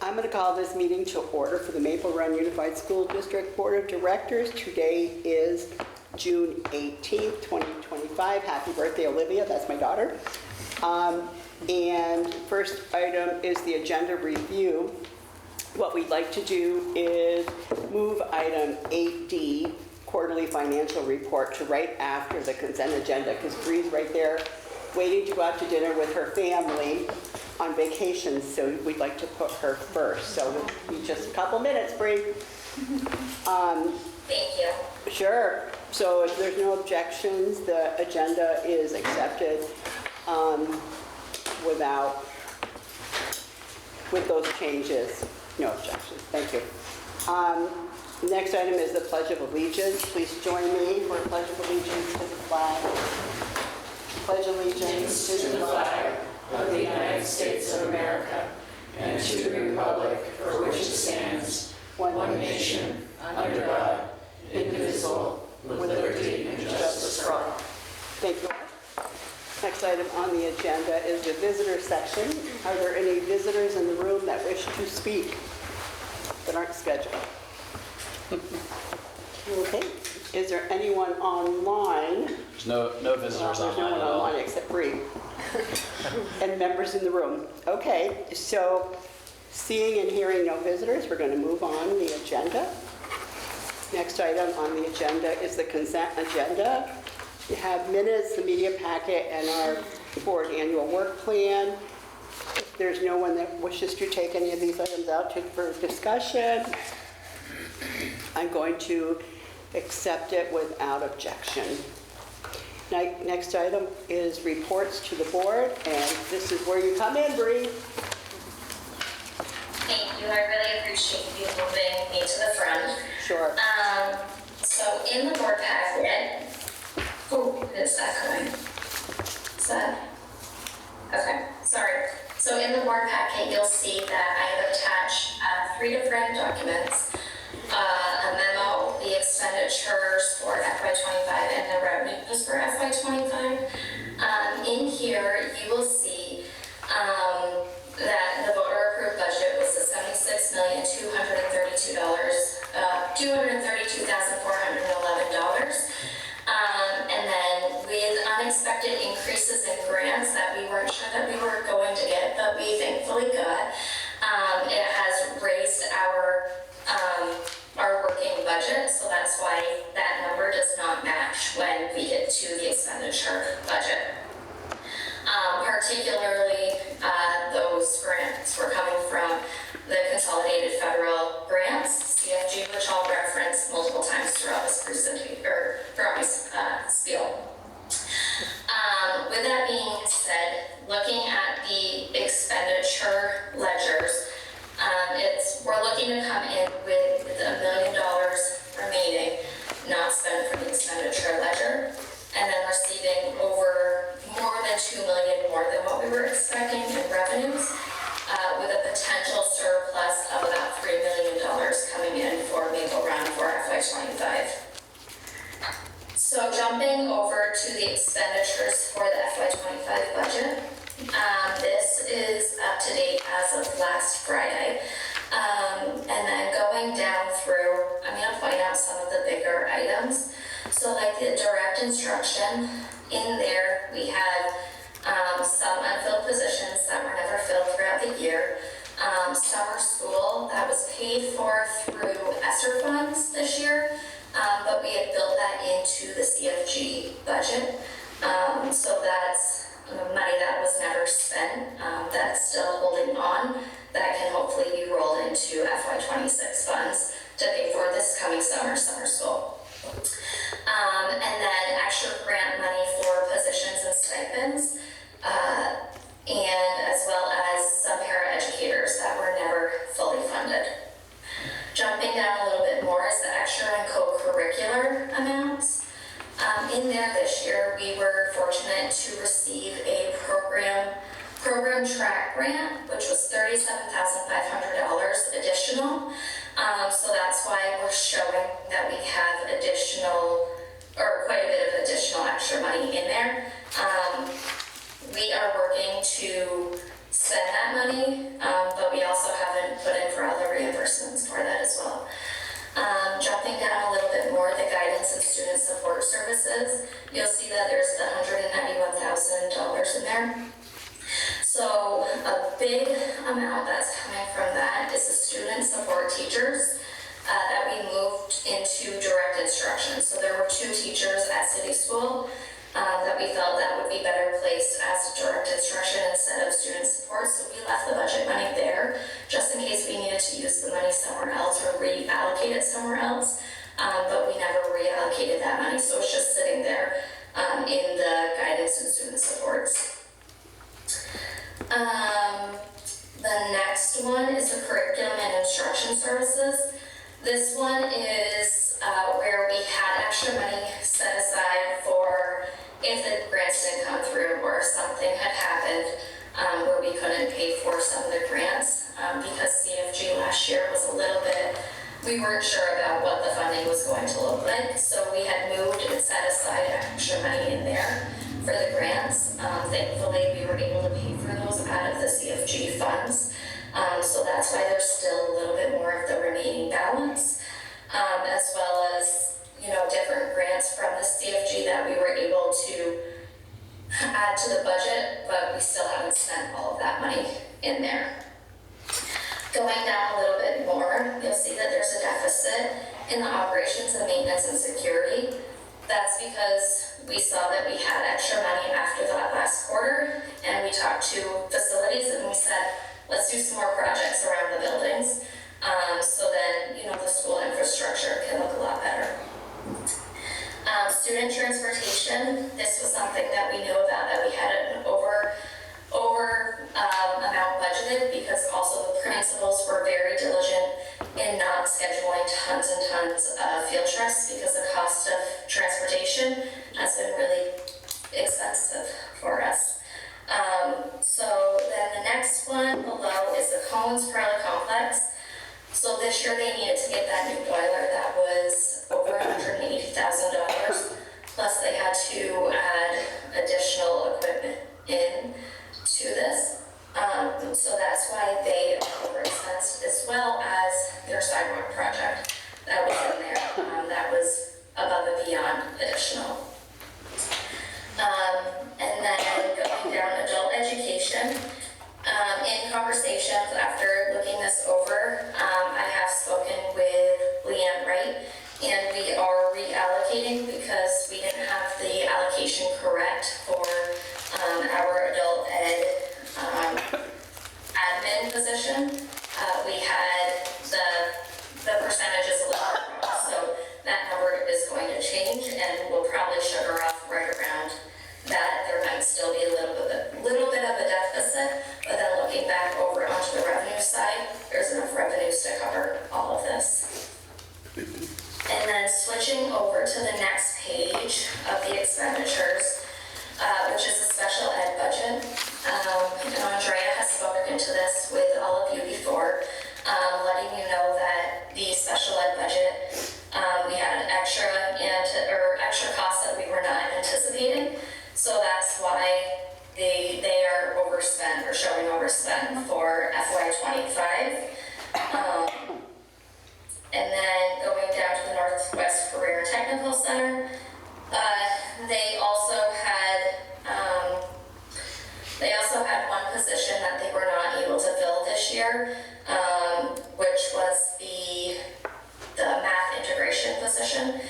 I'm going to call this meeting to order for the Maple Run Unified School District Board of Directors. Today is June 18th, 2025. Happy birthday, Olivia. That's my daughter. And first item is the agenda review. What we'd like to do is move item 8D, quarterly financial report, to right after the consent agenda, because Bree's right there waiting to go out to dinner with her family on vacation, so we'd like to put her first. So it'll be just a couple minutes, Bree. Thank you. Sure. So if there's no objections, the agenda is accepted with those changes. No objections. Thank you. Next item is the Pledge of Allegiance. Please join me for a Pledge of Allegiance to the flag. Pledge allegiance to the flag of the United States of America and to the republic for which it stands, one nation, under God, indivisible, with liberty and justice for all. Thank you. Next item on the agenda is the visitor section. Are there any visitors in the room that wish to speak that aren't scheduled? Okay. Is there anyone online? There's no visitors There's online no one at all. online except Bree. And members in the room. Okay, so seeing and hearing no visitors, we're going to move on the agenda. Next item on the agenda is the consent agenda. You have minutes, the media packet, and our board annual work plan. If there's no one that wishes to take any of these items out for discussion, I'm going to accept it without objection. Next item is reports to the board, and this is where you come in, Bree. Thank you. I really appreciate you moving me to the front. Sure. So in the board packet, is that going? Is that? Okay, sorry. So in the board packet, you'll see that I have attached 3 different documents. A memo, the expenditures for FY25 and the revenues for FY25. In here, you will see that the voter approved budget was the $76,232,411. And then with unexpected increases in grants that we weren't sure that we were going to get, but we thankfully got, it has raised our working budget, so that's why that number does not match when we get to the expenditure budget. Particularly, those grants were coming from the consolidated federal grants, CFG, which I'll reference multiple times throughout this presentation, or throughout this spiel. With that being said, looking at the expenditure ledgers, we're looking to come in with $1 million remaining, not spent from the expenditure ledger, and then receiving over more than $2 million more than what we were expecting in revenues, with a potential surplus of about $3 million coming in for Maple Run for FY25. So jumping over to the expenditures for the FY25 budget, this is up to date as of last Friday. And then going down through, I'm going to point out some of the bigger items. So like the direct instruction, in there we had some unfilled positions that were never filled throughout the year. Summer school that was paid for through ESSER funds this year, but we had built that into the CFG budget. So that's money that was never spent, that's still holding on, that can hopefully be rolled into FY26 funds to pay for this coming summer school. And then extra grant money for positions and stipends, and as well as some paraeducators that were never fully funded. Jumping down a little bit more is the extra and co-curricular amounts. In there this year, we were fortunate to receive a program track grant, which was $37,500 additional. So that's why we're showing that we have additional, or quite a bit of additional extra money in there. We are working to spend that money, but we also haven't put services, you'll see that there's the $191,000 in there. So a big amount that's coming from that is the student support teachers that we moved into direct instruction. So there were 2 teachers at City School that we felt that would be better placed as direct instruction instead of student support. So we left the budget money there just in case we needed to use the money somewhere else or reallocate it somewhere else. But we never reallocated that money. So it's just sitting there in the guidance and student supports. The next one is the curriculum and instruction services. This one is where we had extra money set aside for if the grants didn't come through or if something had happened where we couldn't pay for some of the grants because CFG last year was a little bit, we weren't sure about what the funding was going to look like. So we had moved and set aside extra money in there for the grants. Thankfully, we were able to pay for those out of the CFG funds. So that's why there's still a little bit more of the remaining balance, as well as, different grants from the CFG that we were able to add to the budget, but we still haven't spent all of that money in there. Going down a little bit more, you'll see that there's a deficit in the operations and maintenance and security. That's because we saw that we had extra money after that last quarter, and we talked to facilities and we said, let's do some more projects around the buildings. So then, the school infrastructure can look a lot better. Student transportation, this was something that we knew about, that we had an over amount budgeted because also the principals were very diligent in not scheduling tons and tons of field trips because the cost of transportation has been really expensive for us. So then the next one below is the Collins Perla Complex. So this year they needed to get that new boiler that was over $180,000. Plus they had to add additional equipment in to this. So that's why they overexpensed, as well as their sidewalk project that was in there. That was above and beyond additional. And then going down, adult education. In conversations after looking this over, I have spoken with Leanne Wright, and we are reallocating because we didn't have the allocation correct for our adult ed admin position. We had the percentages a little bit wrong, so that number is going to change, and we'll probably sugar off right around that. There might still be a little bit of a deficit, but then looking back over onto the revenue side, there's enough revenues to cover all of this. And then switching over to the next page of the expenditures, which is the special ed budget. And Andrea has spoken to this with all of you before, letting you know that the special ed budget, we had extra costs that we were not anticipating. So that's why they are overspent or showing overspent for FY25. And then going down to the Northwest Career and Technical Center, they also had one position that they were not able to fill this year, which was the math integration position.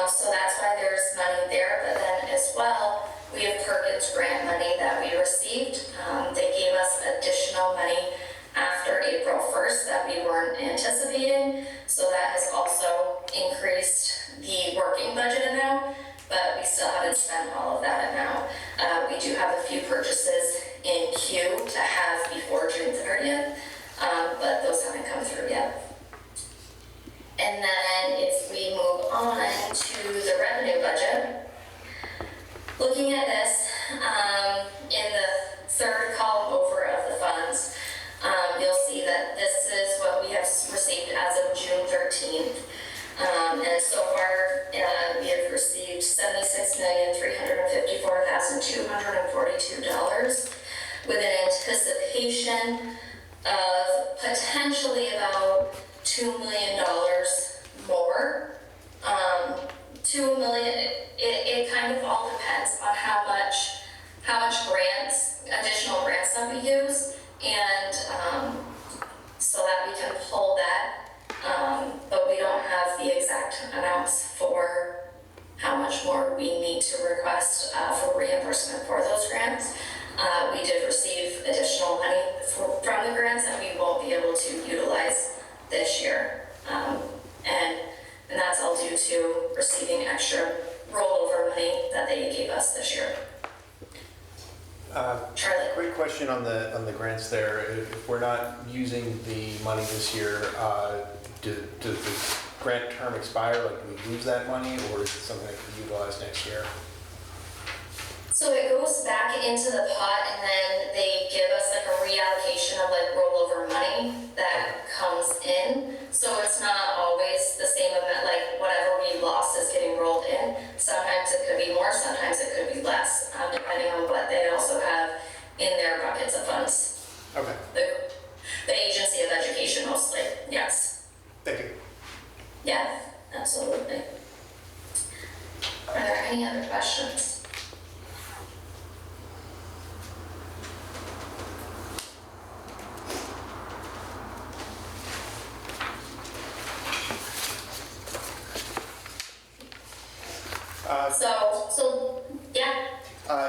So that's why there's money there, but then as well, we have Perkins grant money that we received. They gave us additional money after April 1st that we weren't anticipating. So that has also increased the working budget amount, but we still haven't spent all of that amount. We do have a few purchases in queue to have before June 30th, but those haven't come through yet. And then if we move on to the revenue budget, looking at this, in the third column over of the funds, you'll see that this is what we have received as of June 13th. And so far, we have received $76,354,242 with an anticipation of potentially about $2 million more. $2 million, it grants there. If we're not using the money this year, does the grant term expire? Like, do we lose that money, or is it something that can be utilized next year? So it goes back into the pot, and then they give us like a reallocation of like rollover money that comes in. So it's not always the same amount, like whatever we lost is getting rolled in. Sometimes it could be more, sometimes it could be less, depending on what they also have in their buckets of funds. Okay, The Agency of Education mostly, yes. thank you. Yeah, absolutely. Are there any other questions?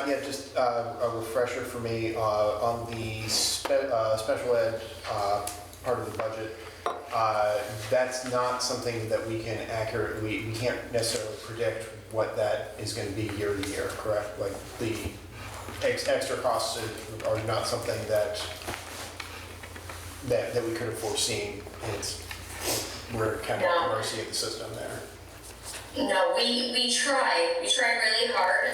Yeah, just a refresher for me on the special ed part of the budget. That's not something that we can we can't necessarily predict what that is going to be year to year, correct? Like the extra costs are not something that we could have foreseen. We're kind of at the mercy of the system there. No, we try really hard.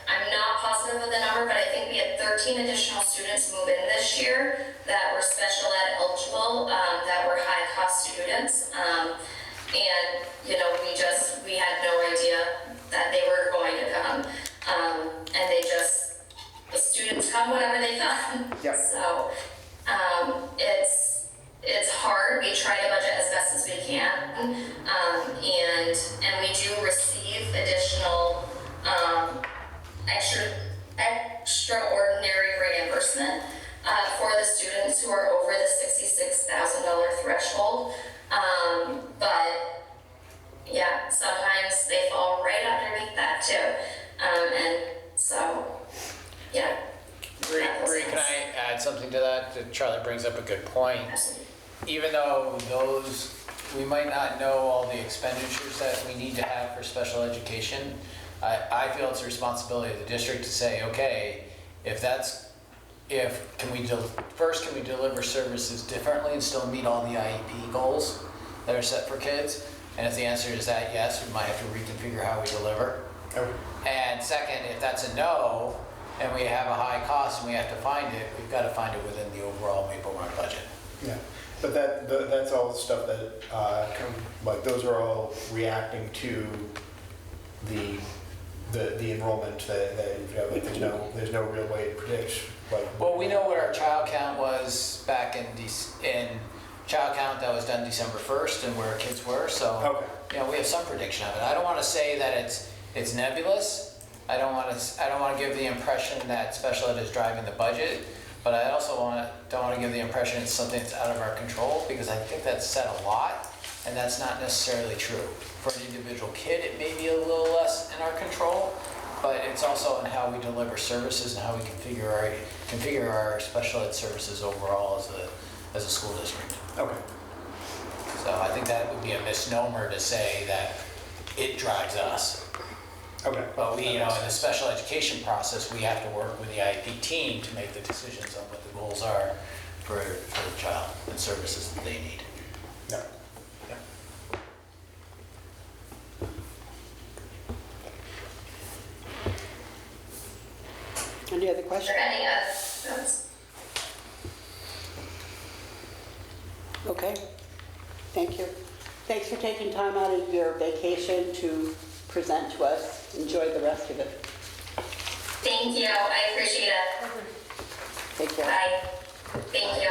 I'm not positive of the number, but I think we had 13 additional students move in this year that were special ed eligible, that were high cost students. And we had no idea that they were going to come. And the students come whenever they come. Yep. So it's hard. We try to budget as best as we can, and we do receive additional extraordinary reimbursement for the students who are over the $66,000 threshold. But yeah, sometimes they fall right underneath that too, and so yeah. Bree, can I add something to that? Charlie brings up a good point. Absolutely. Even though we might not know all the expenditures that we need to have for special education, I feel it's the responsibility of the district to say, okay, can we deliver services differently and still meet all the IEP goals that are set for kids? And if the answer is that yes, we might have to reconfigure how we deliver. Okay. And second, if that's a no, and we have a high cost and we have to find it, we've got to find it within the overall Maple Run budget. Yeah, but that's all the stuff that those are all reacting to the enrollment that you've got. Like there's no real way to predict. Well, we know what our child count was back in child count that was done December 1st and where kids were. So okay. We have some prediction of it. I don't want to say that it's nebulous. I don't want to give the impression that special ed is driving the budget, but I also don't want to give the impression it's something that's out of our control, because I think that's said a lot, and that's not necessarily true. For an individual kid, it may be a little less in our control, but it's also in how we deliver services and how we configure our special ed services overall as a school district. Okay. So I think that would be a misnomer to say that it drives us. Okay. But in the special education process, we have to work with the IEP team to make the decisions on what the goals are for the child and services that they need. Yeah. Any other questions? Or any others? Okay, thank you. Thanks for taking time out of your vacation to present to us. Enjoy the rest of it. Thank you. I appreciate it. Take care. Bye. Thank you.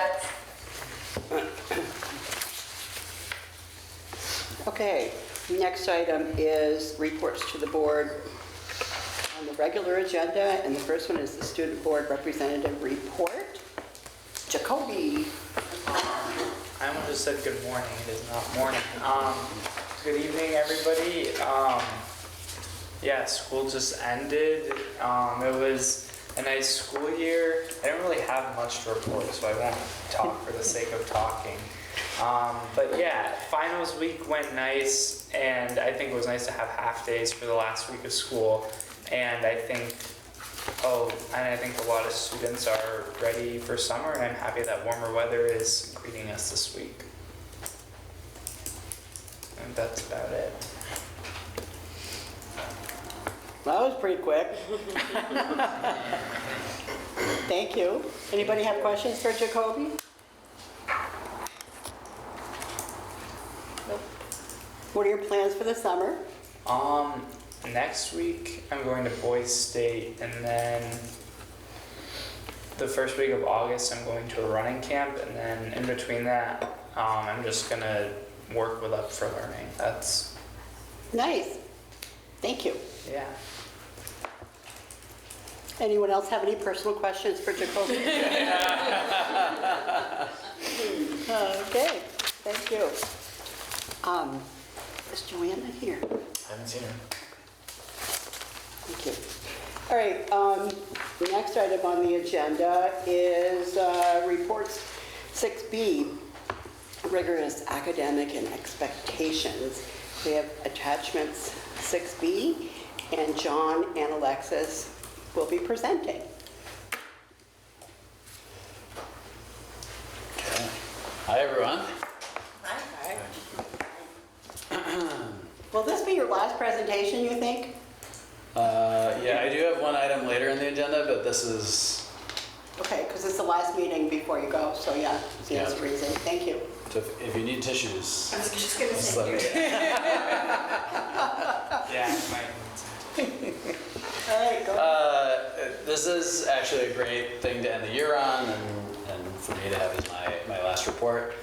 Okay, next item is reports to the board on the regular agenda, and the first one is the student board representative report. Jacoby. I almost just said good morning. It is not morning. Good evening, everybody. Yeah, school just ended. It was a nice school year. I didn't really have much to report, so I won't talk for the sake of talking. But yeah, finals week went nice, and I think it was nice to have half days for the last week of school. And I think Oh, and I think a lot of students are ready for summer, and I'm happy that warmer weather is greeting us this week. And that's about it. That was pretty quick. Thank you. Anybody have questions for Jacoby? Nope. What are your plans for the summer? Next week I'm going to Boise State, and then the first week of August I'm going to a running camp, and then in between that I'm just gonna work with Up for Learning. That's, Nice. Thank you. yeah. Anyone else have any personal questions for Jacoby? Okay, thank you. Is Joanna here? I haven't seen her. Thank you. All right, the next item on the agenda is reports 6B, rigorous academic and expectations. We have attachments 6B, and John and Alexis will be presenting. Okay. Hi, everyone. Will this be your last presentation, you think? Yeah, I do have one item later in the agenda, but this is, Okay, because it's the last meeting before you go, so yeah, that's the reason. Thank you. if you need tissues. I was just gonna just say. let me- Yeah, All right, go. This is actually a great thing to end the year on, and for me to have as my last report.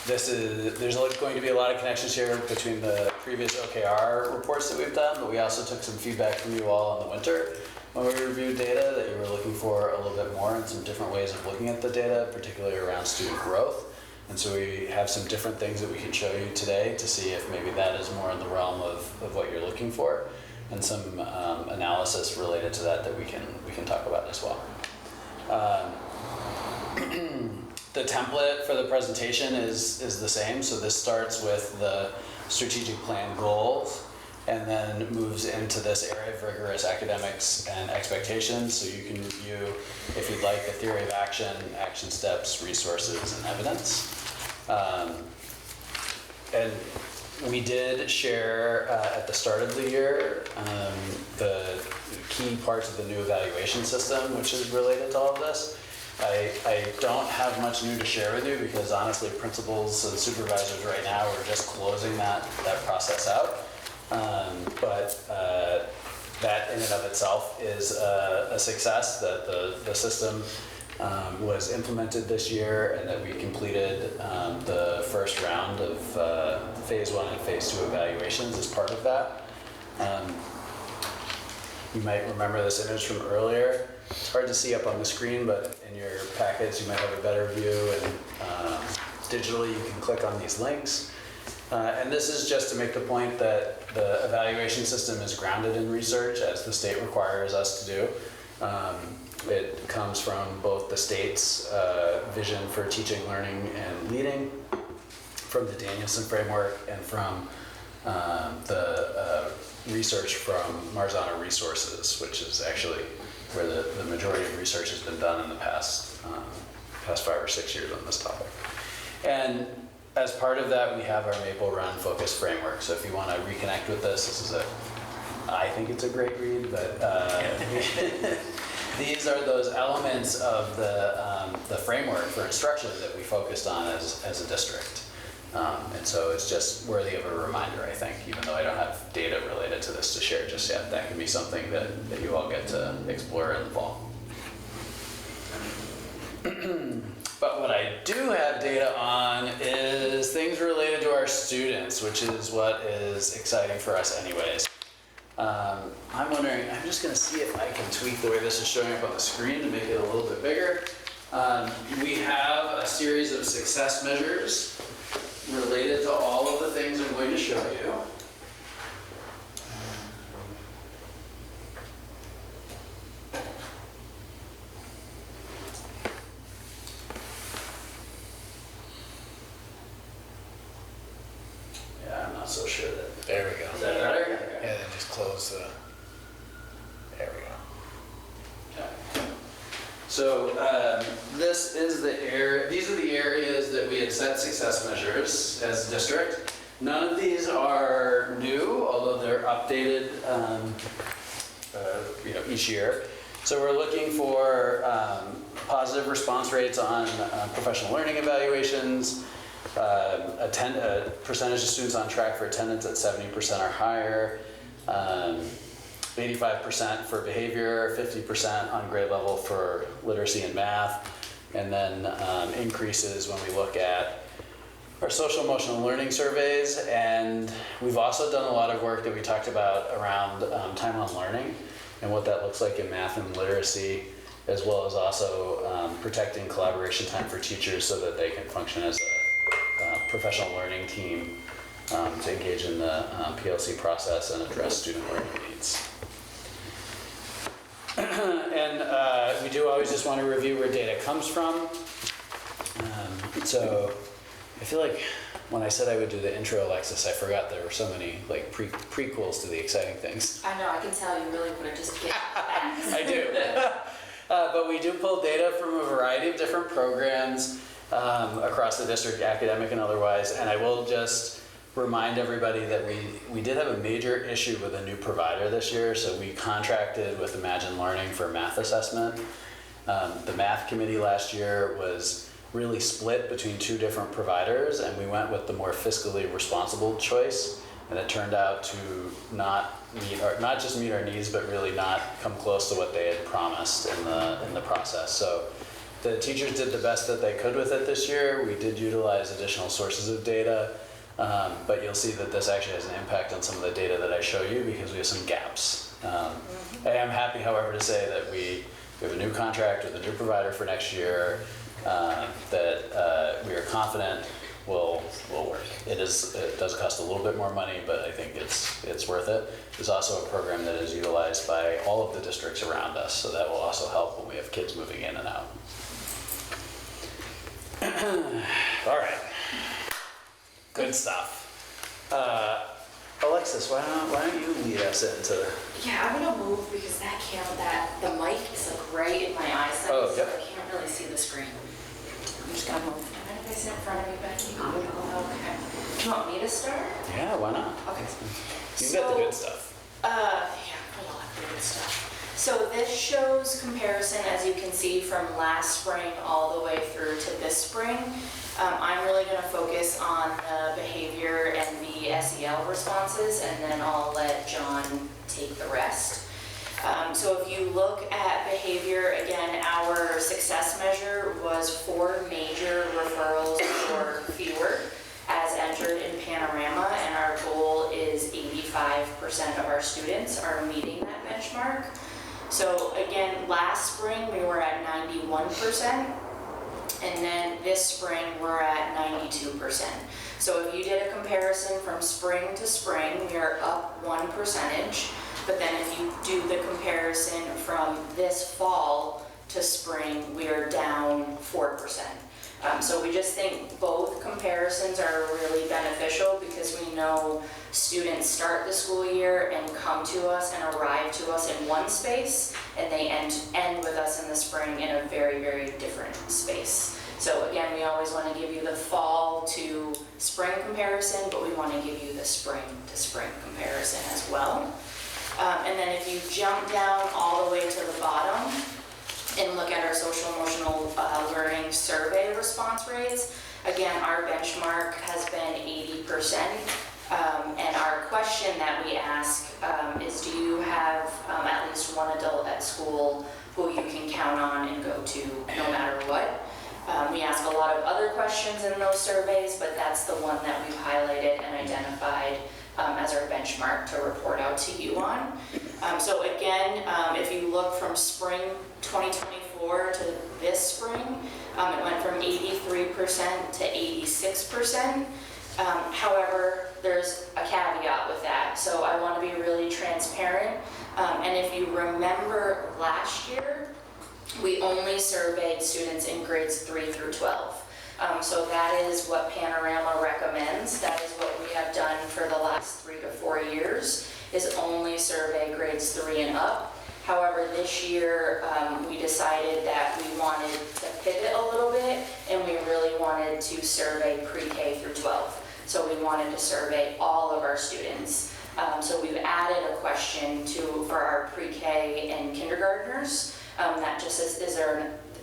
There's going to be a lot of connections here between the previous OKR reports that we've done, but we also took some feedback from you all in the winter when we reviewed data that you were looking for a little bit more and some different ways of looking at the data, particularly around student growth. And so we have some different things that we can show you today to see if maybe that is more in the realm of what you're looking for, and some analysis related to that we can talk about as well. The template for the presentation is the same. So this starts with the strategic plan goals and then moves into this area of rigorous academics and expectations. So you can review, if you'd like, the theory of action, action steps, resources, and evidence. And we did share at the start of the year the key parts of the new evaluation system, which is related to all of this. I don't have much new to share with you because honestly, principals and supervisors right now are just closing that process out. But that in and of itself is a success, that the system was implemented this year and that we completed the first round of phase 1 and phase 2 evaluations as part of that. You might remember this image from earlier. It's hard to see up on the screen, but in your packets you might have a better view, and digitally you can click on these links. And this is just to make the point that the evaluation system is grounded in research, as the state requires us to do. It comes from both the state's vision for teaching, learning, and leading, from the Danielson framework, and from the research from Marzano Resources, which is actually where the majority of research has been done in the past 5 or 6 years on this topic. And as part of that, we have our Maple Run Focus Framework. So if you want to reconnect with this, I think it's a great read, but these are those elements of the framework for instruction that we focused on as a district. And so it's just worthy of a reminder, I think, even though I don't have data related to this to share just yet. That can be something that you all get to explore in the fall. But what I do have data on is things related to our students, which is what is exciting for us anyways. I'm wondering, I'm just going to see if I can tweak the way this is showing up on the screen to make it a little bit bigger. We have a series of success measures related to all of the things I'm going to show you. Yeah, I'm not so sure that. There we go. Is that better? Yeah, then just close the, there we go. these are the areas that we had set success measures as a district. None of these are new, although they're updated each year. So we're looking for positive response rates on professional learning evaluations, percentage of students on track for attendance at 70% or higher, 85% for behavior, 50% on grade level for literacy and math, and then increases when we look at our social emotional learning surveys. And we've also done a lot of work that we talked about around time on learning and what that looks like in math and literacy, as well as also protecting collaboration time for teachers so that they can function as a professional learning team to engage in the PLC process and address student learning needs. And we do always just want to review where data comes from. So I feel like when I said I would do the intro, Alexis, I forgot there were so many like prequels to the exciting things. I know, I can tell you really want to just get back. I do. But we do pull data from a variety of different programs across the district, academic and otherwise. And I will just remind everybody that we did have a major issue with a new provider this year. So we contracted with Imagine Learning for math assessment. The math committee last year was really split between two different providers, and we went with the more fiscally responsible choice. And it turned out to not just meet our needs, but really not come close to what they had promised in the process. So the teachers did the best that they could with it this year. We did utilize additional sources of data, but you'll see that this actually has an impact on some of the data that I show you because we have some gaps. I am happy, however, to say that we have a new contract with a new provider for next year that we are confident will work. It does cost a little bit more money, but I think it's worth it. It's also a program that is utilized by all of the districts around us, so that will also help when we have kids moving in and out. All right, good stuff. Alexis, why don't you lead us into? Yeah, I'm gonna move because the mic is like right in my eyesight, Oh, so yep. I can't really see the screen. I'm just gonna move. Am I gonna sit in front of you, Becky? Okay. Do you want me to start? Yeah, why not? Okay. You've got the good stuff. Yeah, a lot of good stuff. So this shows comparison, as you can see, from last spring all the way through to this spring. I'm really going to focus on the behavior and the SEL responses, and then I'll let John take the rest. So if you look at behavior, again, our success measure was 4 major referrals or fewer as entered in Panorama, and our goal is 85% of our students are meeting that benchmark. So again, last spring we were at 91%, and then this spring we're at 92%. So if you did a comparison from spring to spring, we are up 1 percentage, but then if you do the comparison from this fall to spring, we are down 4%. So we just think both comparisons are really beneficial because we know students start the school year and come to us and arrive to us in one space, and they end with us in the spring in a very, very different space. So again, we always want to give you the fall to spring comparison, but we want to give you the spring to spring comparison as well. And then if you jump down all the way to the bottom, and look at our social emotional learning survey response rates, again, our benchmark has been 80%. And our question that we ask is, do you have at least one adult at school who you can count on and go to no matter what? We ask a lot of other questions in those surveys, but that's the one that we've highlighted and identified as our benchmark to report out to you on. So again, if you look from spring 2024 to this spring, it went from 83% to 86%. However, there's a caveat with that. So I want to be really transparent. And if you remember last year, we only surveyed students in grades 3 through 12. So that is what Panorama recommends. That is what we have done for the last 3 to 4 years, is only survey grades 3 and up. However, this year, we decided that we wanted to pivot a little bit, and we really wanted to survey pre-K through 12. So we wanted to survey all of our students. So we've added a question for our pre-K and kindergartners that just says,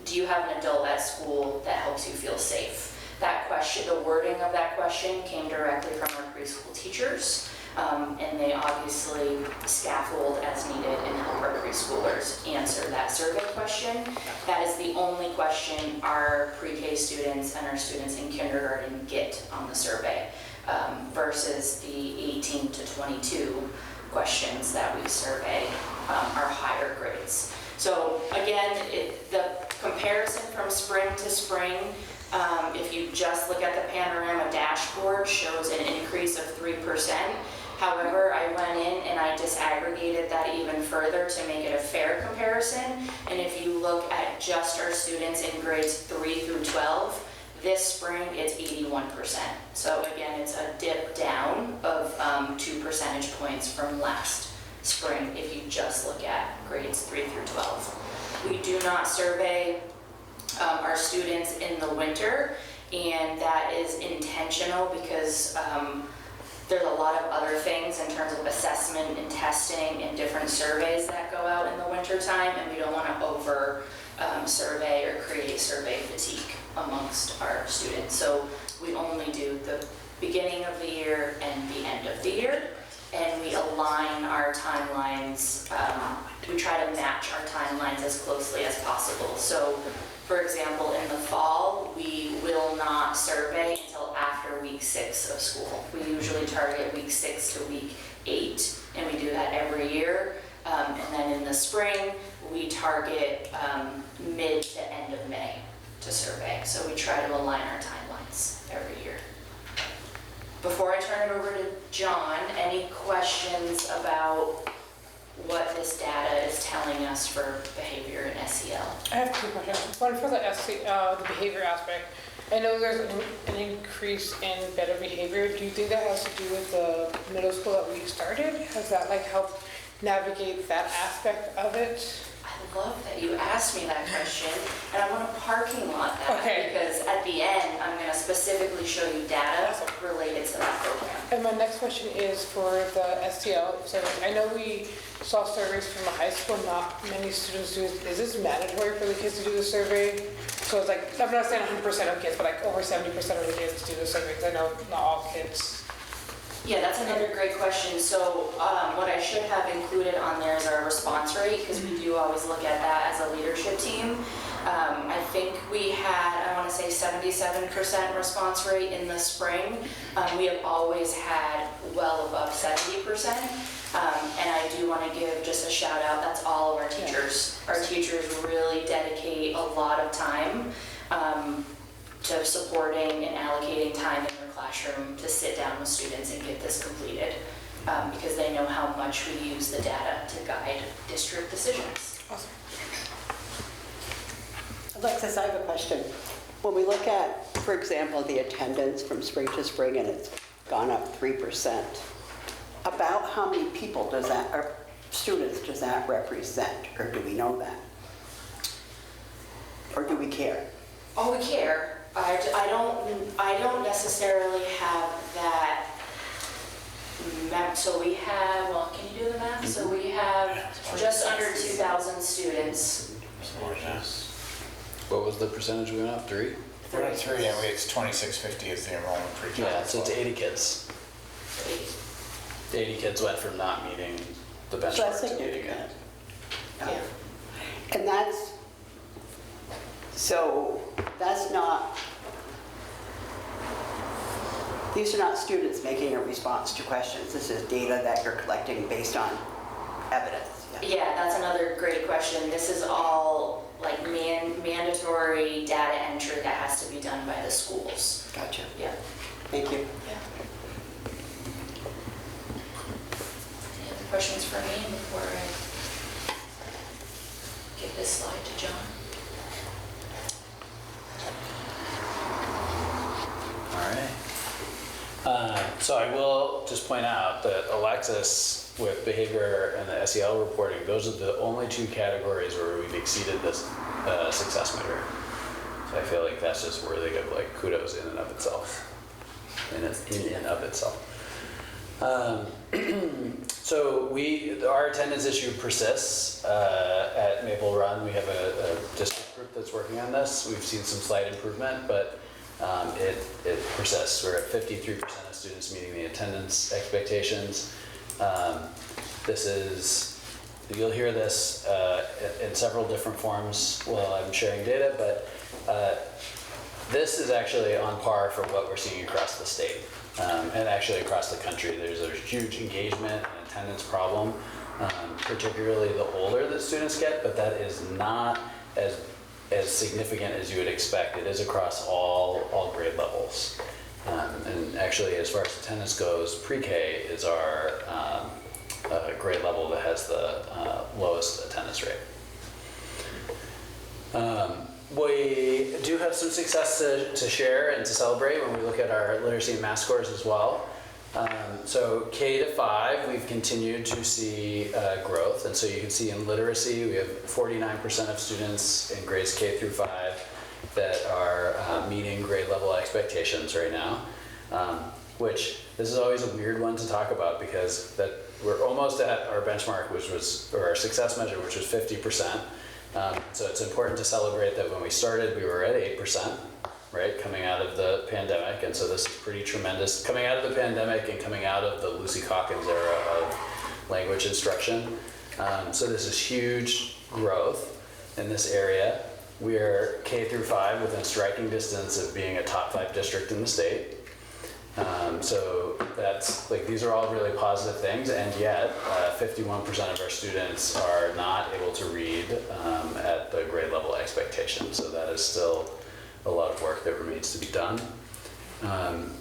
do you have an adult at school that helps you feel safe? That question, the wording of that question came directly from our preschool teachers. And they obviously scaffold as needed and help our preschoolers answer that survey question. That is the only question our pre-K students and our students in kindergarten get on the survey versus the 18 to 22 questions that we survey are higher grades. So again, the comparison from spring to spring, if you just look at the panorama dashboard, shows an increase of 3%. However, I went in and I disaggregated that even further to make it a fair comparison. And if you look at just our students in grades 3 through 12, this spring it's 81%. So again, it's a dip down of 2 percentage points from last spring if you just look at grades 3 through 12. We do not survey our students in the winter, and that is intentional because there's a lot of other things in terms of assessment and testing and different surveys that go out in the winter time, and we don't want to over survey or create survey fatigue amongst our students. So we only do the beginning of the year and the end of the year, and we align our timelines. We try to match our timelines as closely as possible. So for example, in the fall, we will not survey until after week 6 of school. We usually target week 6 to week 8, and we do that every year. And then in the spring, we target mid to end of May to survey. So we try to align our timelines every year. Before I turn it over to John, any questions about what this data is telling us for behavior in SEL? I have 2 questions. One for the the behavior aspect. I know there's an increase in better behavior. Do you think that has to do with the middle school that we started? Has that helped navigate that aspect of it? I love that you asked me that question, and I want to parking lot that Okay. because at the end, I'm going to specifically show you data related to that program. And my next question is for the STL survey. I know we saw surveys from the high school, not many students do. Is this mandatory for the kids to do the survey? So it's I'm not saying 100% of kids, but over 70% of the kids do the survey, because I know not all kids. Yeah, that's another great question. So what I should have included on there is our response rate, because we do always look at that as a leadership team. I think we had, I want to say 77% response rate in the spring. We have always had well above 70%. And I do want to give just a shout out, that's all of our teachers. Our teachers really dedicate a lot of time to supporting and allocating time in their classroom to sit down with students and get this completed, because they know how much we use the data to guide district decisions. Awesome. Alexis, I have a question. When we look at, for example, the attendance from spring to spring, and it's gone up 3%, about how many people does that, or students does that represent, or do we know that? Or do we care? Oh, we care. I don't necessarily have that map. So we have, well, can you do the math? So we have just under 2,000 students. What was the percentage we went up? 3? 33, and it's 2650 is the enrollment pre-K. Yeah, so it's 80 kids. 80 kids went from not meeting the So that's benchmark to meeting significant. it. Yeah. And that's not, these are not students making a response to questions. This is data that you're collecting based on evidence. Yeah, that's another great question. This is all like mandatory data entry that has to be done by the schools. Gotcha. Yeah. Thank you. Yeah. Any other questions for me before I give this slide to John? All right. So I will just point out that Alexis with behavior and the SEL reporting, those are the only two categories where we've exceeded this success measure. So I feel like that's just worthy of like kudos in and of itself. In and of itself. So our attendance issue persists at Maple Run. We have a district group that's working on this. We've seen some slight improvement, but it persists. We're at 53% of students meeting the attendance expectations. You'll hear this in several different forms while I'm sharing data, but this is actually on par for what we're seeing across the state. And actually across the country, there's a huge engagement and attendance problem, particularly the older that students get, but that is not as significant as you would expect. It is across all grade levels. And actually, as far as attendance goes, pre-K is our grade level that has the lowest attendance rate. We do have some success to share and to celebrate when we look at our literacy and math scores as well. So K to 5, we've continued to see growth. And so you can see in literacy, we have 49% of students in grades K through 5 that are meeting grade level expectations right now. Which this is always a weird one to talk about because we're almost at our benchmark, or our success measure, which was 50%. So it's important to celebrate that when we started, we were at 8%, right, coming out of the pandemic. And so this is pretty tremendous, coming out of the pandemic and coming out of the Lucy Calkins era of language instruction. So this is huge growth in this area. We are K through 5 within striking distance of being a top 5 district in the state. So that's like, these are all really positive things, and yet 51% of our students are not able to read at the grade level expectation. So that is still a lot of work that remains to be done.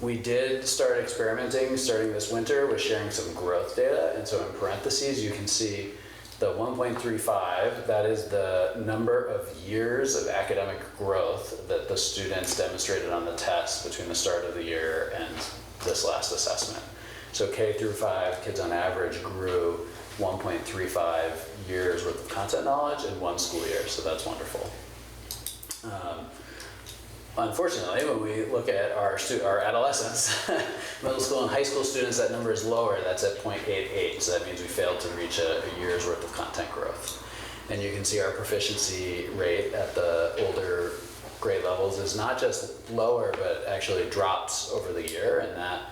We did start experimenting starting this winter with sharing some growth data, and so in parentheses you can see the 1.35, that is the number of years of academic growth that the students demonstrated on the test between the start of the year and this last assessment. So K through 5, kids on average grew 1.35 years worth of content knowledge in one school year, so that's wonderful. Unfortunately, when we look at our adolescents, middle school and high school students, that number is lower. That's at 0.88, so that means we failed to reach a year's worth of content growth. And you can see our proficiency rate at the older grade levels is not just lower, but actually drops over the year, and that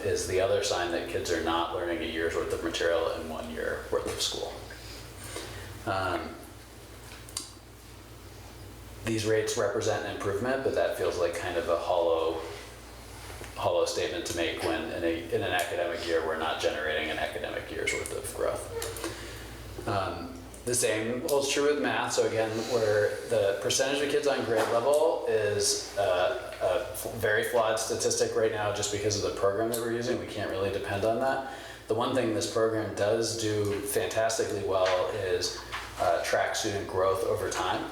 is the other sign that kids are not learning a year's worth of material in 1 year worth of school. These rates represent an improvement, but that feels like kind of a hollow statement to make when in an academic year we're not generating an academic year's worth of growth. The same holds true with math. So again, where the percentage of kids on grade level is a very flawed statistic right now just because of the program that we're using. We can't really depend on that. The one thing this program does do fantastically well is track student growth over time.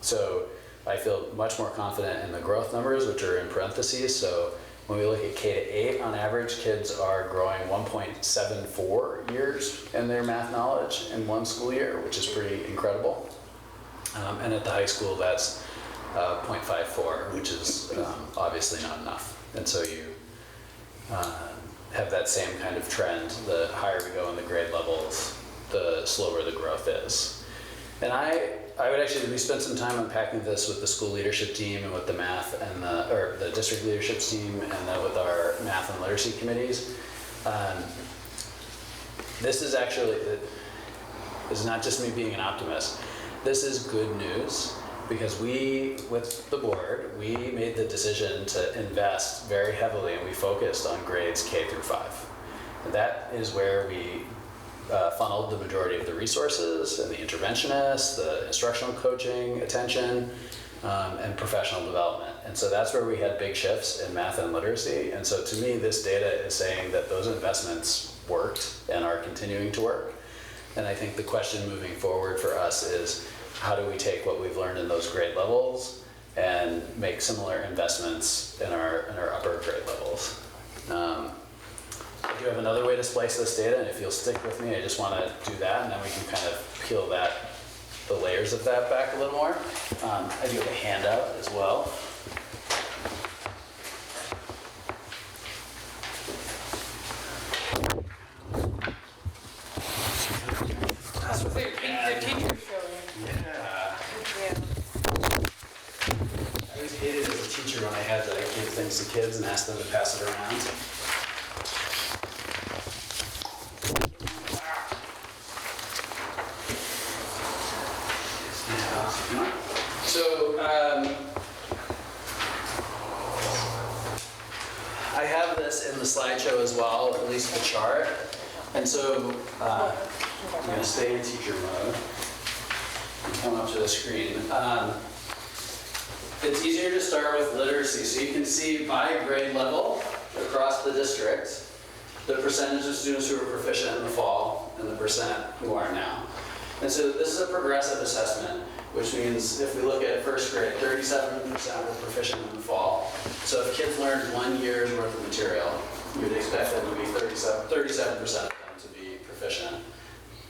So I feel much more confident in the growth numbers, which are in parentheses. So when we look at K to 8, on average, kids are growing 1.74 years in their math knowledge in one school year, which is pretty incredible. And at the high school, that's 0.54, which is obviously not enough. And so you have that same kind of trend. The higher we go in the grade levels, the slower the growth is. And we spent some time unpacking this with the school leadership team and with the math and the district leadership team and then with our math and literacy committees. This is not just me being an optimist. This is good news because with the board, we made the decision to invest very heavily and we focused on grades K through 5. And that is where we funneled the majority of the resources and the interventionists, the instructional coaching, attention, and professional development. And so that's where we had big shifts in math and literacy. And so to me, this data is saying that those investments worked and are continuing to work. And I think the question moving forward for us is, how do we take what we've learned in those grade levels and make similar investments in our upper grade levels? do have another way to splice this data, and if you'll stick with me, I just want to do that, and then we can kind of peel the layers of that back a little more. I do have a handout as well. That's what the teacher's showing. Yeah. Yeah. I always hated as a teacher when I had to give things to kids and ask them to pass it around. So, I have this in the slideshow as well, at least the chart. And so, I'm going to stay in teacher mode and come up to the screen. It's easier to start with literacy. So you can see by grade level across the district, the percentage of students who were proficient in the fall and the percent who are now. And so this is a progressive assessment, which means if we look at first grade, 37% were proficient in the fall. So if kids learned 1 year's worth of material, you would expect them to be 37% of them to be proficient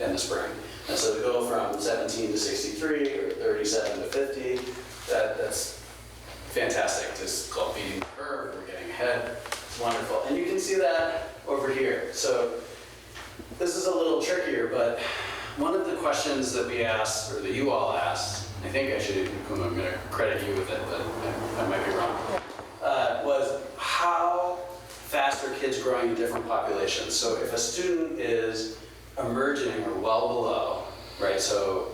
in the spring. And so to go from 17 to 63 or 37 to 50, that's fantastic. It's called beating the curve. We're getting ahead. It's wonderful. And you can see that over here. So this is a little trickier, but one of the questions that we asked, or that you all asked, I think I'm going to credit you with it, but I might be wrong, was how fast are kids growing in different populations? So if a student is emerging or well below, right, so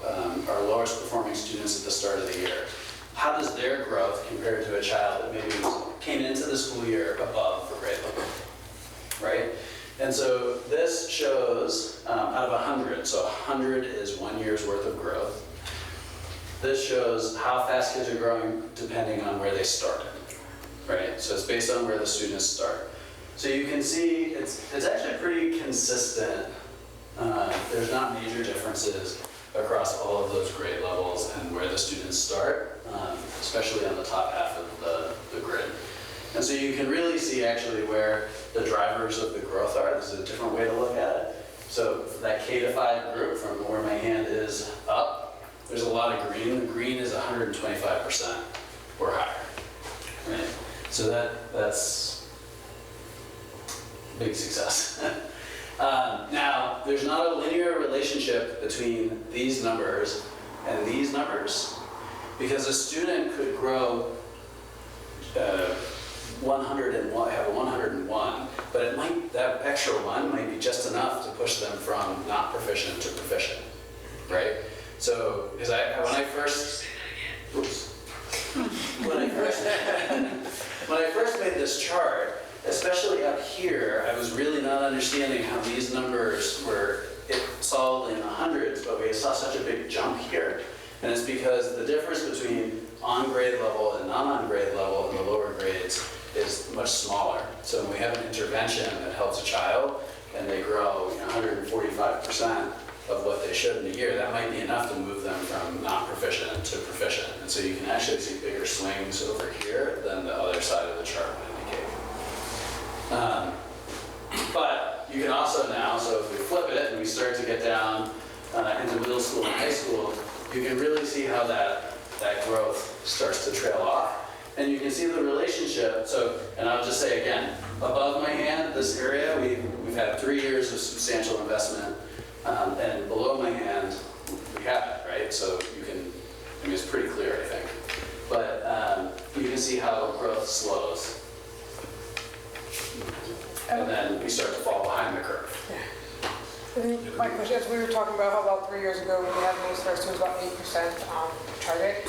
our lowest performing students at the start of the year, how does their growth compare to a child that maybe came into the school year above the grade level, right? And so this shows out of 100, so 100 is 1 year's worth of growth. This shows how fast kids are growing depending on where they started, right? So it's based on where the students start. So you can see it's actually pretty consistent. There's not major differences across all of those grade levels and where the students start, especially on the top half of the grid. And so you can really see actually where the drivers of the growth are. This is a different way to look at it. So that K to 5 group from where my hand is up, there's a lot of green. The green is 125% or higher, right? So that's big success. Now, there's not a linear relationship between these numbers and these numbers, because a student could grow 101, have a 101, but that extra one might be just enough to push them from not proficient to proficient, right? So, when I first made this chart, especially up here, I was really not understanding how these numbers were solid in the hundreds, but we saw such a big jump here. And it's because the difference between on grade level and non-on grade level in the lower grades is much smaller. So when we have an intervention that helps a child and they grow 145% of what they should in a year, that might be enough to move them from not proficient to proficient. And so you can actually see bigger swings over here than the other side of the chart would indicate. But you can also now, so if we flip it and we start to get down into middle school and high school, you can really see how that growth starts to trail off. And you can see the relationship. So, and I'll just say again, above my hand, this area, we've had 3 years of substantial investment. And below my hand, we haven't, right? So you can, it's pretty clear, I think. But you can see how growth slows. And then we start to fall behind the curve. And my question is, we were talking about how about 3 years ago, we had most of our students about 8% on target.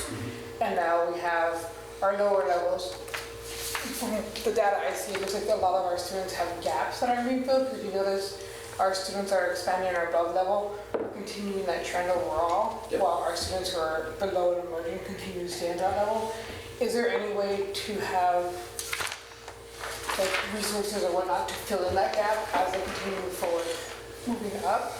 And now we have our lower levels. From the data I see, it looks like a lot of our students have gaps that are being filled. Because you notice our students are expanding our above level, continuing that trend overall, Yep. while our students who are below and emerging continue to stay at that level. Is there any way to have like resources or whatnot to fill in that gap as they continue to move forward, moving up?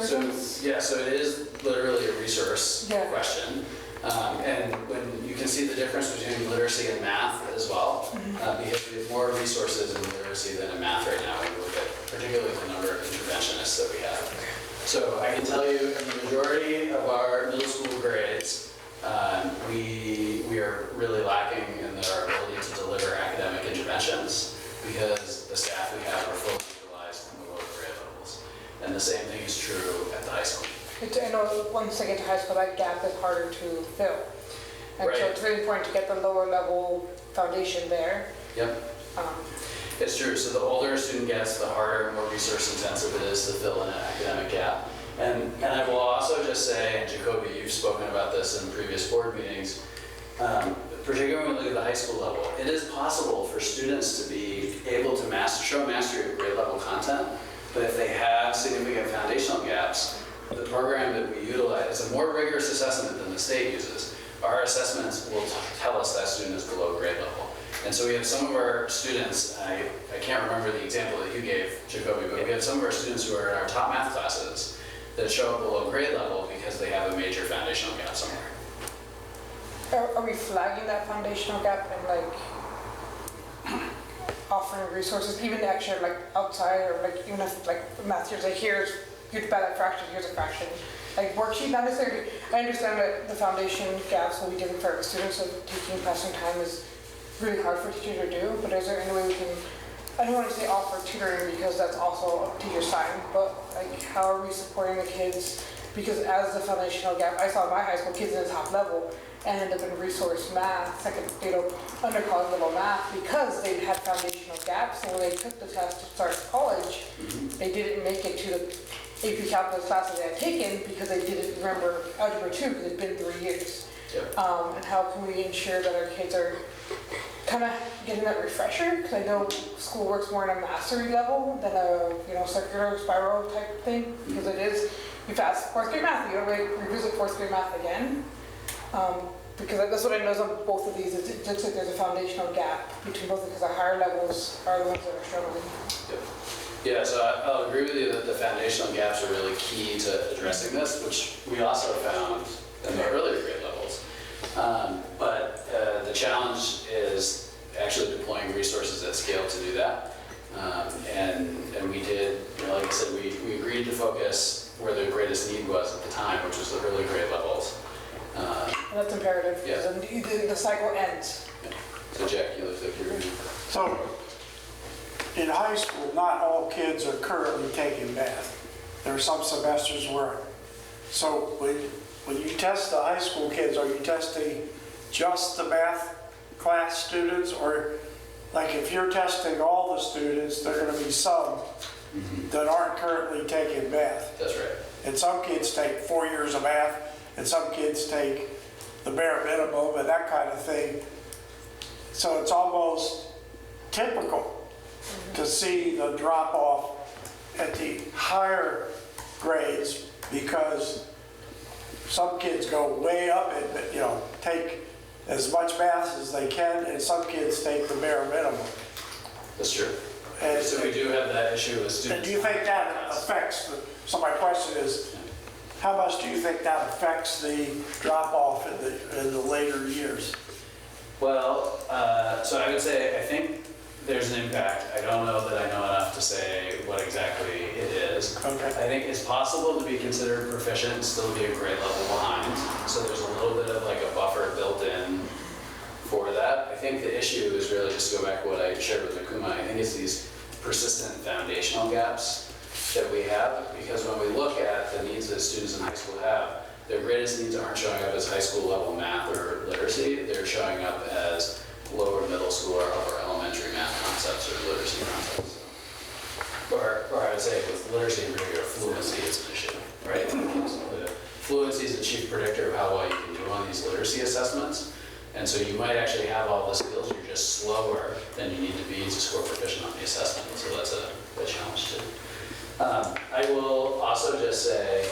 So, yeah, so it is literally a resource Yeah. question. And when you can see the difference between literacy and math as well, because we have more resources in literacy than in math right now when you look at particularly the number of interventionists that we have. So I can tell you in the majority of our middle school grades, we are really lacking in our ability to deliver academic interventions because the staff we have are fully utilized in the lower grade levels. And the same thing is true at the high school. I know once they get to high school, that gap is harder to fill. And so Right. it's really important to get the lower level foundation there. Yep. It's true. So the older a student gets, the harder, more resource intensive it is to fill in an academic gap. And I will also just say, and Jacoby, you've spoken about this in previous board meetings, particularly when we look at the high school level, it is possible for students to be able to show mastery of grade level content, but if they have significant foundational gaps, the program that we utilize is a more rigorous assessment than the state uses. Our assessments will tell us that student is below grade level. And so we have some of our students, I can't remember the example that you gave, Jacoby, but we have some of our students who are in our top math classes that show up below grade level because they have a major foundational gap somewhere. Are we flagging that foundational gap and like offering resources, even extra like outside or like even if like math teachers like here's you're bad at fraction, here's a fraction. Like worksheet, not necessarily, I understand that the foundation gaps will be different for every student, so taking classroom time is really hard for teachers to do, but is there any way we can, I don't want to say offer tutoring because that's also a teacher's time, but like how are we supporting the kids? Because as the foundational gap, I saw my high school kids in the top level and end up in resource math, under college level math, because they had foundational gaps, and when they took the test to start college, they didn't make it to the AP calculus classes they had taken because they didn't remember algebra 2 because it'd been 3 years. Yep. And how can we ensure that our kids are kind of getting that refresher? Because I know school works more on a mastery level than a circular spiral type thing, because it is, you pass 4th grade math, you don't revisit 4th grade math again. Because that's what I know on both of these, it looks like there's a foundational gap between both because the higher levels are the ones that are struggling. Yep. Yeah, so I'll agree with you that the foundational gaps are really key to addressing this, which we also found in the earlier grade levels. But the challenge is actually deploying resources at scale to do that. And we did, like I said, we agreed to focus where the greatest need was at the time, which was the early grade levels. And that's imperative, because the cycle ends. Yeah. So Jack, you looked like you were... So, in high school, not all kids are currently taking math. There are some semesters where. So when you test the high school kids, are you testing just the math class students? Or like if you're testing all the students, there are going to be some that aren't currently taking math. That's right. And some kids take 4 years of math, and some kids take the bare minimum and that kind of thing. So it's almost typical to see the drop off at the higher grades because some kids go way up and take as much math as they can, and some kids take the bare minimum. That's true. And so we do have that issue with students. And do you think that affects, so my question is, how much do you think that affects the drop off in the later years? Well, so I would say I think there's an impact. I don't know that I know enough to say what exactly it is. Okay. I think it's possible to be considered proficient and still be a grade level behind. So there's a little bit of like a buffer built in for that. I think the issue is really just to go back to what I shared with Akuma. I think it's these persistent foundational gaps that we have, because when we look at the needs that students in high school have, their greatest needs aren't showing up as high school level math or literacy. They're showing up as lower middle school or upper elementary math concepts or literacy concepts. Or I would say with literacy in particular, fluency is an issue, right? Fluency is the chief predictor of how well you can do on these literacy assessments. And so you might actually have all the skills, you're just slower than you need to be to score proficient on the assessment. So that's a challenge too. I will also just say,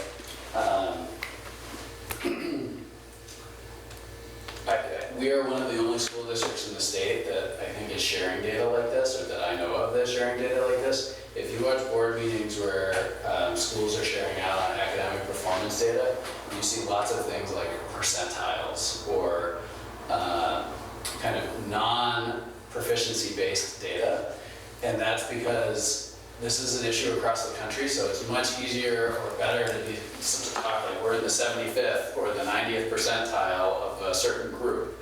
we are one of the only school districts in the state that I think is sharing data like this, or that I know of that's sharing data like this. If you watch board meetings where schools are sharing out on academic performance data, you see lots of things like percentiles or kind of non-proficiency based data. And that's because this is an issue across the country, so it's much easier or better to be to talk like we're in the 75th or the 90th percentile of a certain group.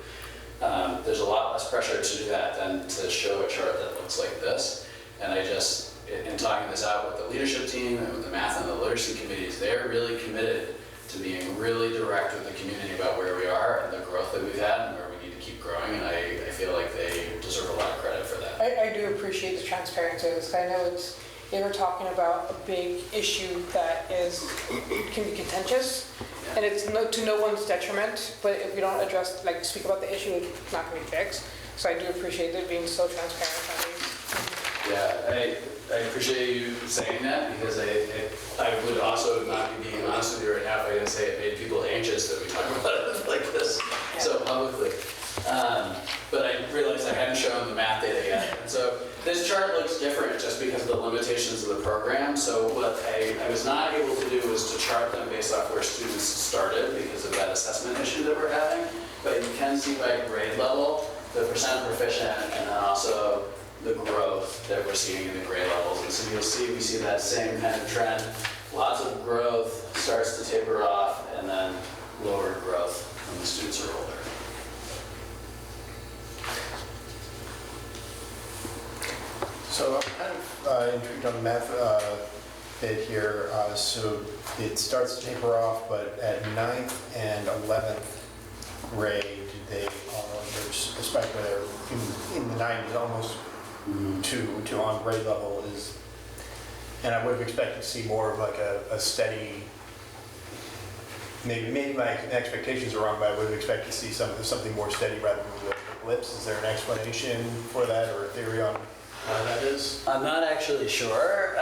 There's a lot less pressure to do that than to show a chart that looks like this. And I just, in talking this out with the leadership team and with the math and the literacy committees, they're really committed to being really direct with the community about where we are and the growth that we've had and where we need to keep growing. And I feel like they deserve a lot of credit for that. I do appreciate the transparency of this. I know we're talking about a big issue that can be contentious, and it's to no one's detriment, but if we don't speak about the issue, it's not going to be fixed. So I do appreciate it being so transparent. Yeah, I appreciate you saying that, because I would also not be being honest with you right now if I didn't say it made people anxious that we talk about it like this so publicly. But I realized I hadn't shown the math data yet. And so this chart looks different just because of the limitations of the program. So what I was not able to do was to chart them based off where students started because of that assessment issue that we're having. But you can see by grade level the percent proficient and then also the growth that we're seeing in the grade levels. And so we see that same kind of trend. Lots of growth starts to taper off and then lower growth when the students are older. So I'm kind of intrigued on the math bit here. So it starts to taper off, but at 9th and 11th grade, there's a spike where they're in the 90s, almost to on grade level is, and I would have expected to see more of like a steady, maybe my expectations are wrong, but I would have expected to see something more steady rather than the blips. Is there an explanation for that or a theory on why that is? I'm not actually sure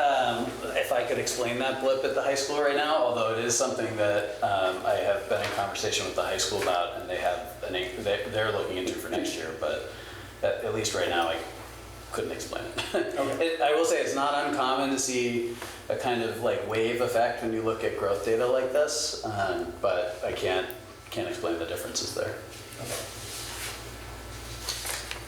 if I could explain that blip at the high school right now, although it is something that I have been in conversation with the high school about, and they're looking into for next year, but at least right now I couldn't explain it. Okay. I will say it's not uncommon to see a kind of like wave effect when you look at growth data like this, but I can't explain the differences there. Okay.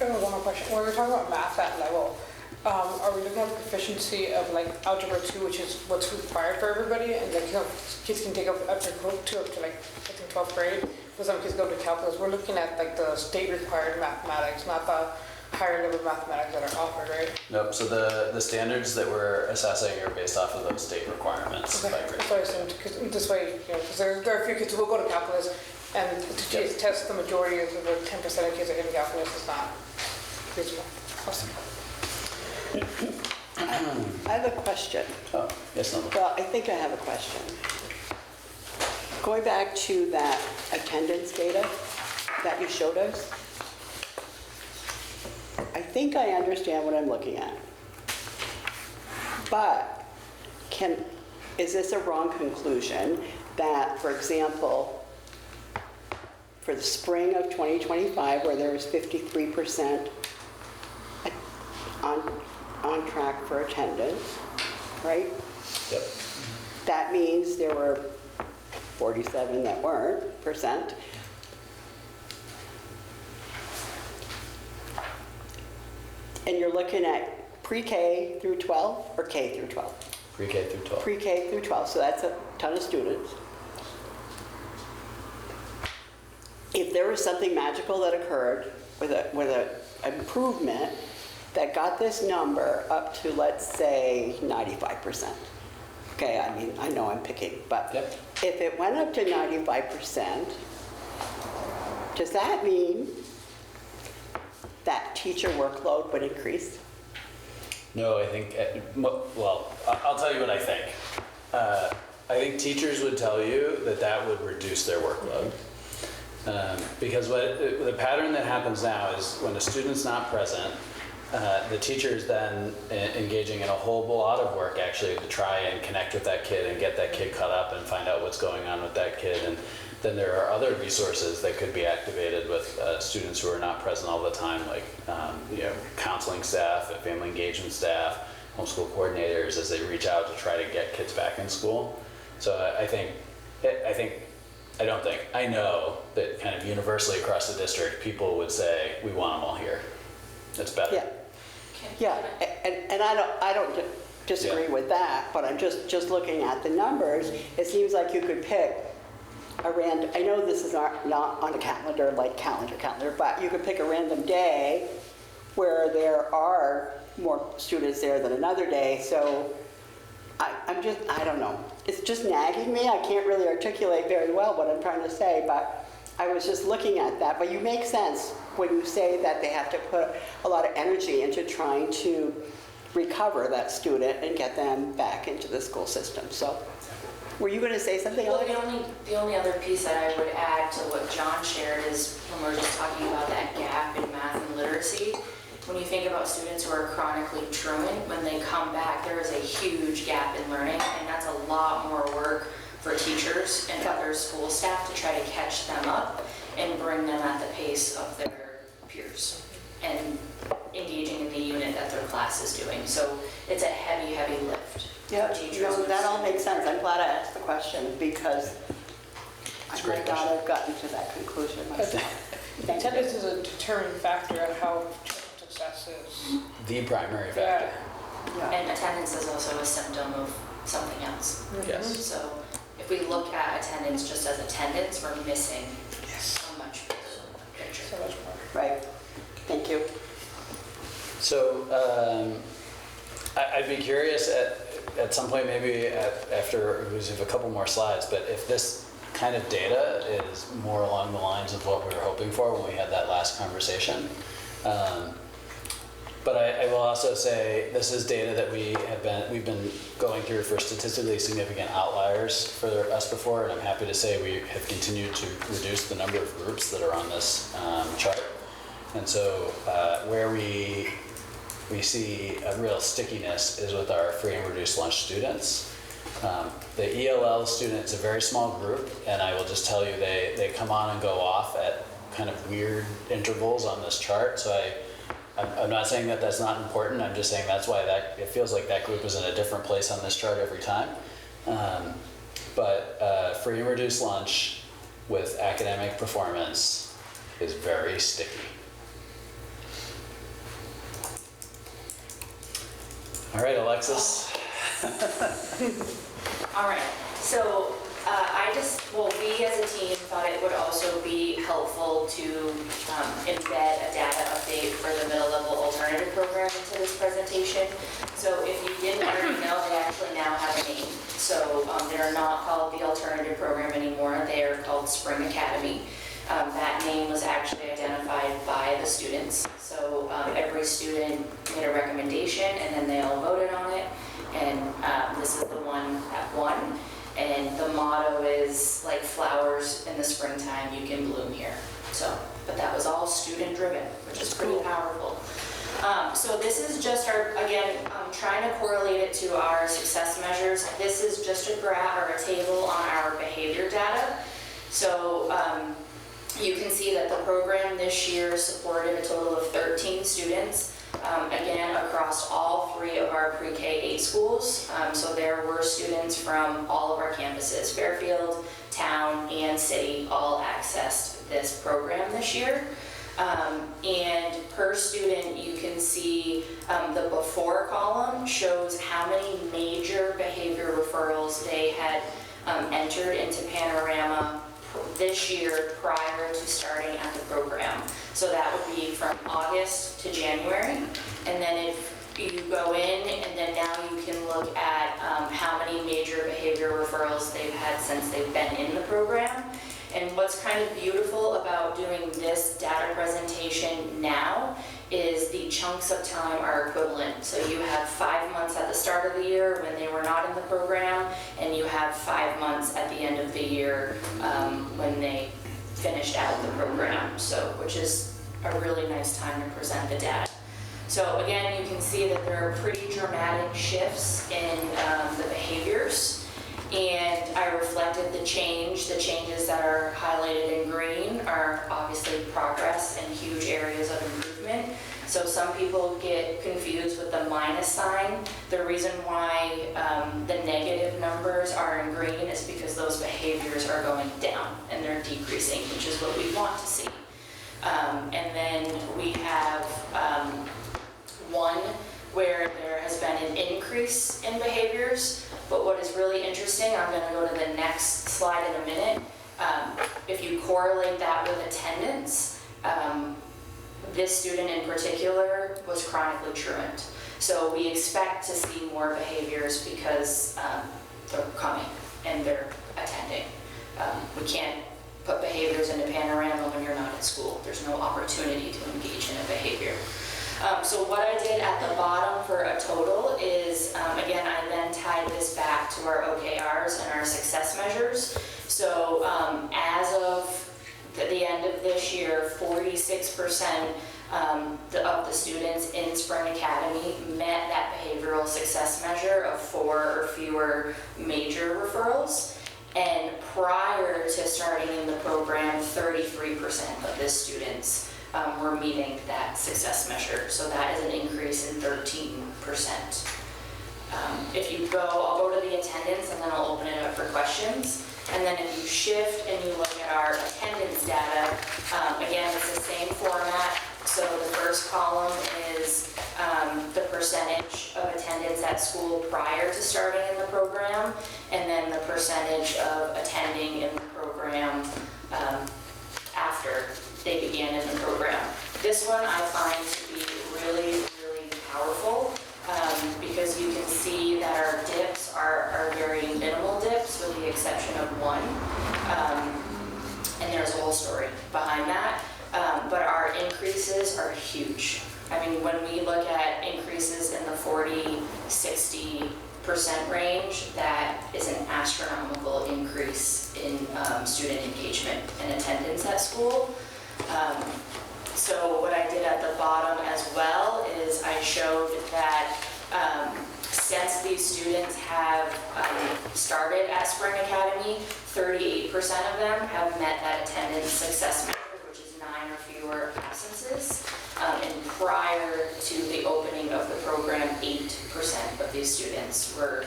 I have one more question. When we're talking about math at level, are we looking at the proficiency of like algebra 2, which is what's required for everybody, and like kids can take up to like I think 12th grade, but some kids go to calculus. We're looking at like the state required mathematics, not the higher level mathematics that are offered, right? Nope. So the standards that we're assessing are based off of those state requirements. Okay. That's what I assumed, because this way, because there are a few kids who will go to calculus, and to test the majority of the 10% of kids that are in calculus is not reasonable. Awesome. I have a question. Oh, yes, no. Well, I think I have a question. Going back to that attendance data that you showed us, I think I understand what I'm looking at. But is this a wrong conclusion that, for example, for the spring of 2025, where there was 53% on track for attendance, right? Yep. That means there were 47 that weren't percent. And you're looking at pre-K through 12 or K through 12? Pre-K through 12. Pre-K through 12, so that's a ton of students. If there was something magical that occurred with an improvement that got this number up to, let's say, 95%. Okay, I mean, I know I'm picking, but Yep. if it went up to 95%, does that mean that teacher workload would increase? No, I think, well, I'll tell you what I think. I think teachers would tell you that would reduce their workload. Because the pattern that happens now is when a student's not present, the teacher is then engaging in a whole lot of work actually to try and connect with that kid and get that kid caught up and find out what's going on with that kid. And then there are other resources that could be activated with students who are not present all the time, like counseling staff, family engagement staff, homeschool coordinators, as they reach out to try to get kids back in school. So I think I don't think, I know that kind of universally across the district, people would say, we want them all here. It's better. Yeah, yeah, and I don't disagree Yeah. with that, but I'm just looking at the numbers. It seems like you could pick a random, I know this is not on a calendar, like calendar, but you could pick a random day where there are more students there than another day, so I don't know. It's just nagging me. I can't really articulate very well what I'm trying to say, but I was just looking at that. But you make sense when you say that they have to put a lot of energy into trying to recover that student and get them back into the school system. So, were you going to say something Well, else? the only other piece that I would add to what John shared is when we're just talking about that gap in math and literacy. When you think about students who are chronically truant, when they come back, there is a huge gap in learning, and that's a lot more work for teachers and other school staff to try to catch them up and bring them at the pace of their peers and engaging in the unit that their class is doing. So it's a heavy, heavy lift for teachers. No, that all makes sense. I'm glad I asked the question because I a great might not have gotten to that conclusion myself. Thank you. Attendance is a determining factor on how success is. The primary factor. Yeah. And attendance is also a symptom of something else. Yes. So if we look at attendance just as attendance, we're missing so much bigger picture. So much more. Right. Thank you. So I'd be curious at some point, maybe after we have a couple more slides, but if this kind of data is more along the lines of what we were hoping for when we had that last conversation. But I will also say this is data that we've been going through for statistically significant outliers for us before, and I'm happy to say we have continued to reduce the number of groups that are on this chart. And so where we see a real stickiness is with our free and reduced lunch students. The ELL student is a very small group, and I will just tell you they come on and go off at kind of weird intervals on this chart. So I'm not saying that that's not important. I'm just saying that's why it feels like that group is in a different place on this chart every time. But free and reduced lunch with academic performance is very sticky. All right, Alexis. All right, so we as a team thought it would also be helpful to embed a data update for the middle level alternative program into this presentation. So if you didn't already know, they actually now have a name. So they're not called the alternative program anymore, they are called Spring Academy. That name was actually identified by the students. So every student made a recommendation and then they all voted on it. And this is the one that won. And the motto is like flowers in the springtime, you can bloom here. So, but that was all student driven, which is pretty powerful. So this is just again, trying to correlate it to our success measures. This is just a graph or a table on our behavior data. So you can see that the program this year supported a total of 13 students. Again, across all 3 of our pre-K 8 schools. So there were students from all of our campuses, Fairfield, Town, and City, all accessed this program this year. And per student, you can see the before column shows how many major behavior referrals they had entered into Panorama this year prior to starting at the program. So that would be from August to January. And then if you go in and then now you can look at how many major behavior referrals they've had since they've been in the program. And what's kind of beautiful about doing this data presentation now is the chunks of time are equivalent. So you have 5 months at the start of the year when they were not in the program, and you have 5 months at the end of the year when they finished out the program. So, which is a really nice time to present the data. So again, you can see that there are pretty dramatic shifts in the behaviors. And I reflected the changes that are highlighted in green are obviously progress and huge areas of improvement. So some people get confused with the minus sign. The reason why the negative numbers are in green is because those behaviors are going down and they're decreasing, which is what we want to see. And then we have one where there has been an increase in behaviors. But what is really interesting, I'm going to go to the next slide in a minute. If you correlate that with attendance, this student in particular was chronically truant. So we expect to see more behaviors because they're coming and they're attending. We can't put behaviors into panorama when you're not at school. There's no opportunity to engage in a behavior. So what I did at the bottom for a total is, again, I then tied this back to our OKRs and our success measures. So as of the end of this year, 46% of the students in Spring Academy met that behavioral success measure of 4 or fewer major referrals. And prior to starting in the program, 33% of the students were meeting that success measure. So that is an increase in 13%. If you go, I'll go to the attendance and then I'll open it up for questions. And then if you shift and you look at our attendance data, again, it's the same format. So the first column is the percentage of attendance at school prior to starting in the program, and then the percentage of attending in the program after they began in the program. This one I find to be really, really powerful because you can see that our dips are very minimal dips with the exception of one. And there's a whole story behind that. But our increases are huge. I mean, when we look at increases in the 40-60% range, that is an astronomical increase in student engagement and attendance at school. So what I did at the bottom as well is I showed that since these students have started at Spring Academy, 38% of them have met that attendance success measure, which is 9 or fewer absences. And prior to the opening of the program, 8% of these students were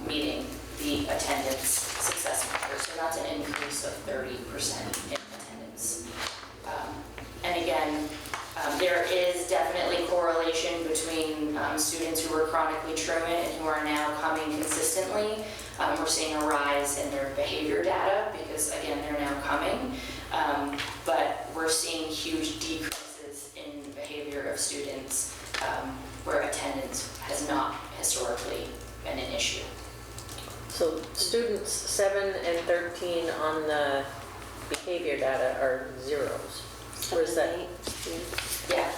meeting the attendance success measure. So that's an increase of 30% in attendance. And again, there is definitely correlation between students who were chronically truant and who are now coming consistently. We're seeing a rise in their behavior data because, again, they're now coming. But we're seeing huge decreases in behavior of students where attendance has not historically been an issue. So students 7 and 13 on the behavior data are zeros. Where is that? Yeah.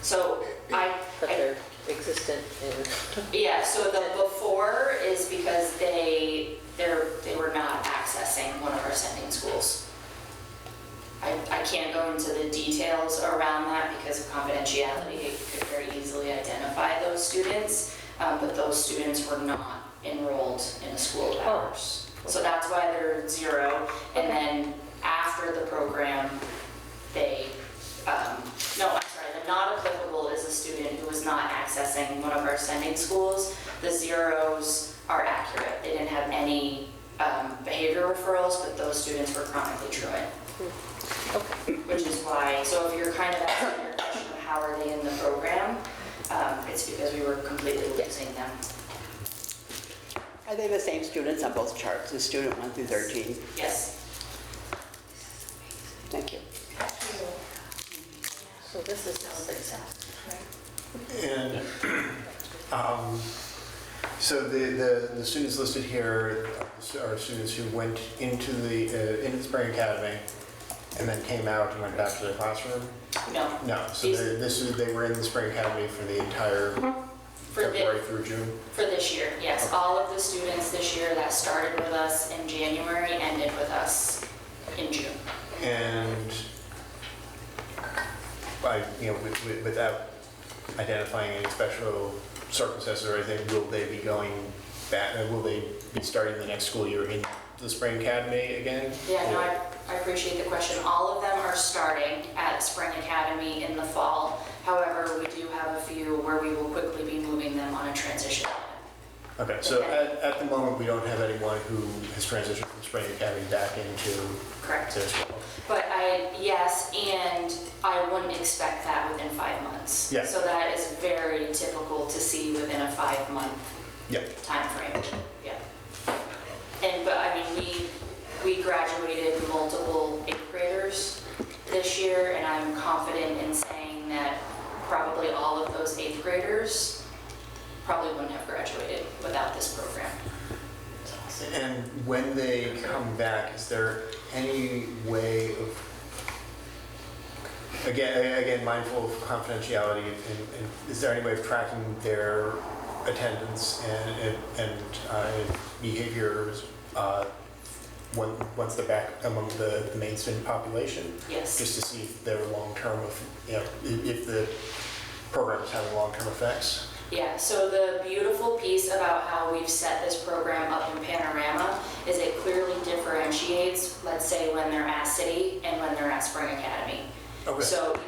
So But they're existent in... Yeah, so the before is because they were not accessing one of our sending schools. I can't go into the details around that because of confidentiality. It could very easily identify those students, but those students were not enrolled in a school of ours. So that's why they're 0. And then after the program, they, no, I'm sorry, the not applicable is a student who was not accessing one of our sending schools. The zeros are accurate. They didn't have any behavior referrals, but those students were chronically truant. Okay. Which is why, so if you're kind of asking your question of how are they in the program, it's because we were completely losing them. Are they the same students on both charts, the student 1 through 13? Yes. Thank you. So this is now success. And so the students listed here are students who went into the Spring Academy and then came out and went back to their classroom? No. No, so they were in the Spring Academy for the entire February through June? For this year, yes. Okay. All of the students this year that started with us in January ended with us in June. And without identifying any special circumstances or anything, will they be going back, will they be starting the next school year in the Spring Academy again? Yeah, no, I appreciate the question. All of them are starting at Spring Academy in the fall. However, we do have a few where we will quickly be moving them on a transition plan. Okay, so at the moment, we don't have anyone who has transitioned from Spring Academy back into Correct. their school. But yes, and I wouldn't expect that within 5 months. Yeah. So that is very typical to see within a 5-month Yeah. timeframe. Yeah. But I mean, we graduated multiple 8th graders this year, and I'm confident in saying that probably all of those 8th graders probably wouldn't have graduated without this program. And when they come back, is there any way of, again mindful of confidentiality, and is there any way of tracking their attendance and behaviors once they're back among the main student population? Yes. Just to see if they're long-term, if the program is having long-term effects? Yeah, so the beautiful piece about how we've set this program up in Panorama is it clearly differentiates, let's say, when they're at City and when they're at Spring Academy. Okay. So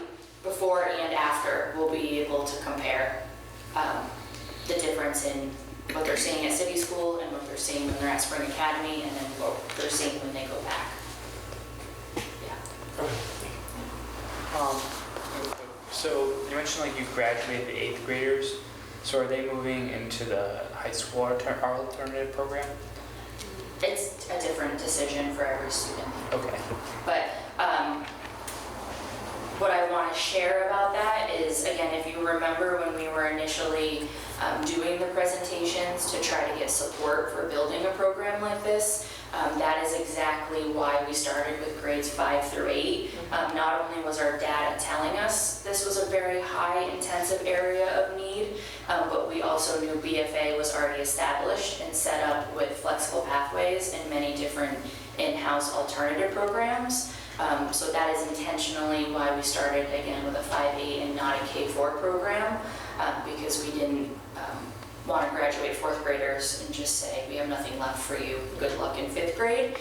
before and after, we'll be able to compare the difference in what they're seeing at City School and what they're seeing when they're at Spring Academy, and then what they're seeing when they go back. Yeah. So you mentioned like you graduated the 8th graders. So are they moving into the high school alternative program? It's a different decision for every student. Okay. But what I want to share about that is, again, if you remember when we were initially doing the presentations to try to get support for building a program like this, that is exactly why we started with grades 5 through 8. Not only was our data telling us this was a very high intensive area of need, but we also knew BFA was already established and set up with flexible pathways and many different in-house alternative programs. So that is intentionally why we started again with a 5-8 and not a K-4 program, because we didn't want to graduate 4th graders and just say, we have nothing left for you, good luck in 5th grade.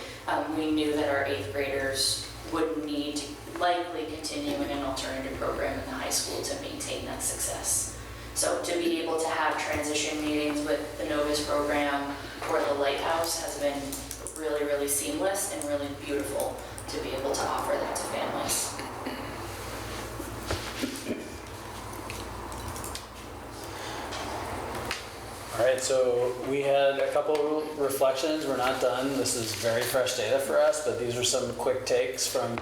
We knew that our 8th graders would need to likely continue in an alternative program in the high school to maintain that success. So to be able to have transition meetings with the Novus program or the Lighthouse has been really, really seamless and really beautiful to be able to offer that to families. All right, so we had a couple reflections. We're not done. This is very fresh data for us, but these are some quick takes from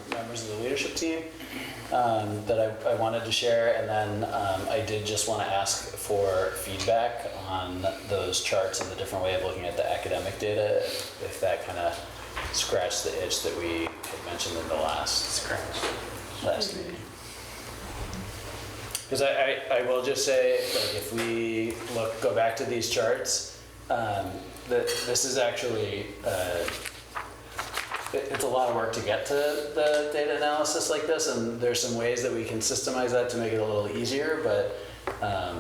members of the leadership team that I wanted to share. And then I did just want to ask for feedback on those charts and the different way of looking at the academic data, if that kind of scratched the itch that we had mentioned in the last meeting. Because I will just say, like, if we go back to these charts, that this is actually, it's a lot of work to get to the data analysis like this, and there's some ways that we can systemize that to make it a little easier, but I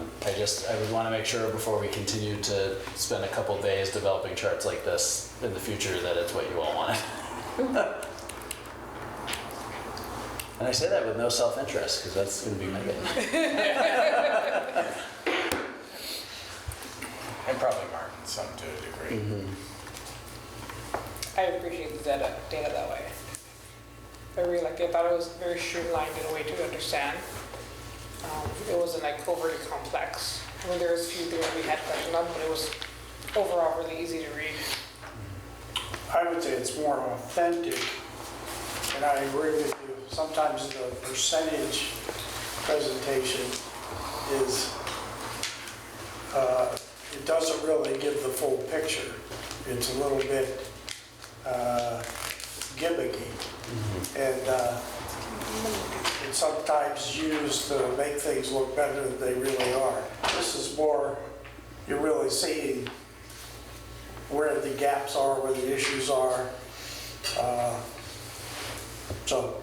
would want to make sure before we continue to spend a couple days developing charts like this in the future that it's what you all want. And I say that with no self-interest, because that's going to be my game. And probably Martin, some to a degree. Mm-hmm. I appreciate the data that way. I really like it. I thought it was very streamlined in a way to understand. It wasn't like overly complex. I mean, there was a few things we had questions on, but it was overall really easy to read. I would say it's more authentic, and I agree with you. Sometimes the percentage presentation is, it doesn't really give the full picture. It's a little bit gimmicky. And it's sometimes used to make things look better than they really are. This is more, you're really seeing where the gaps are, where the issues are. So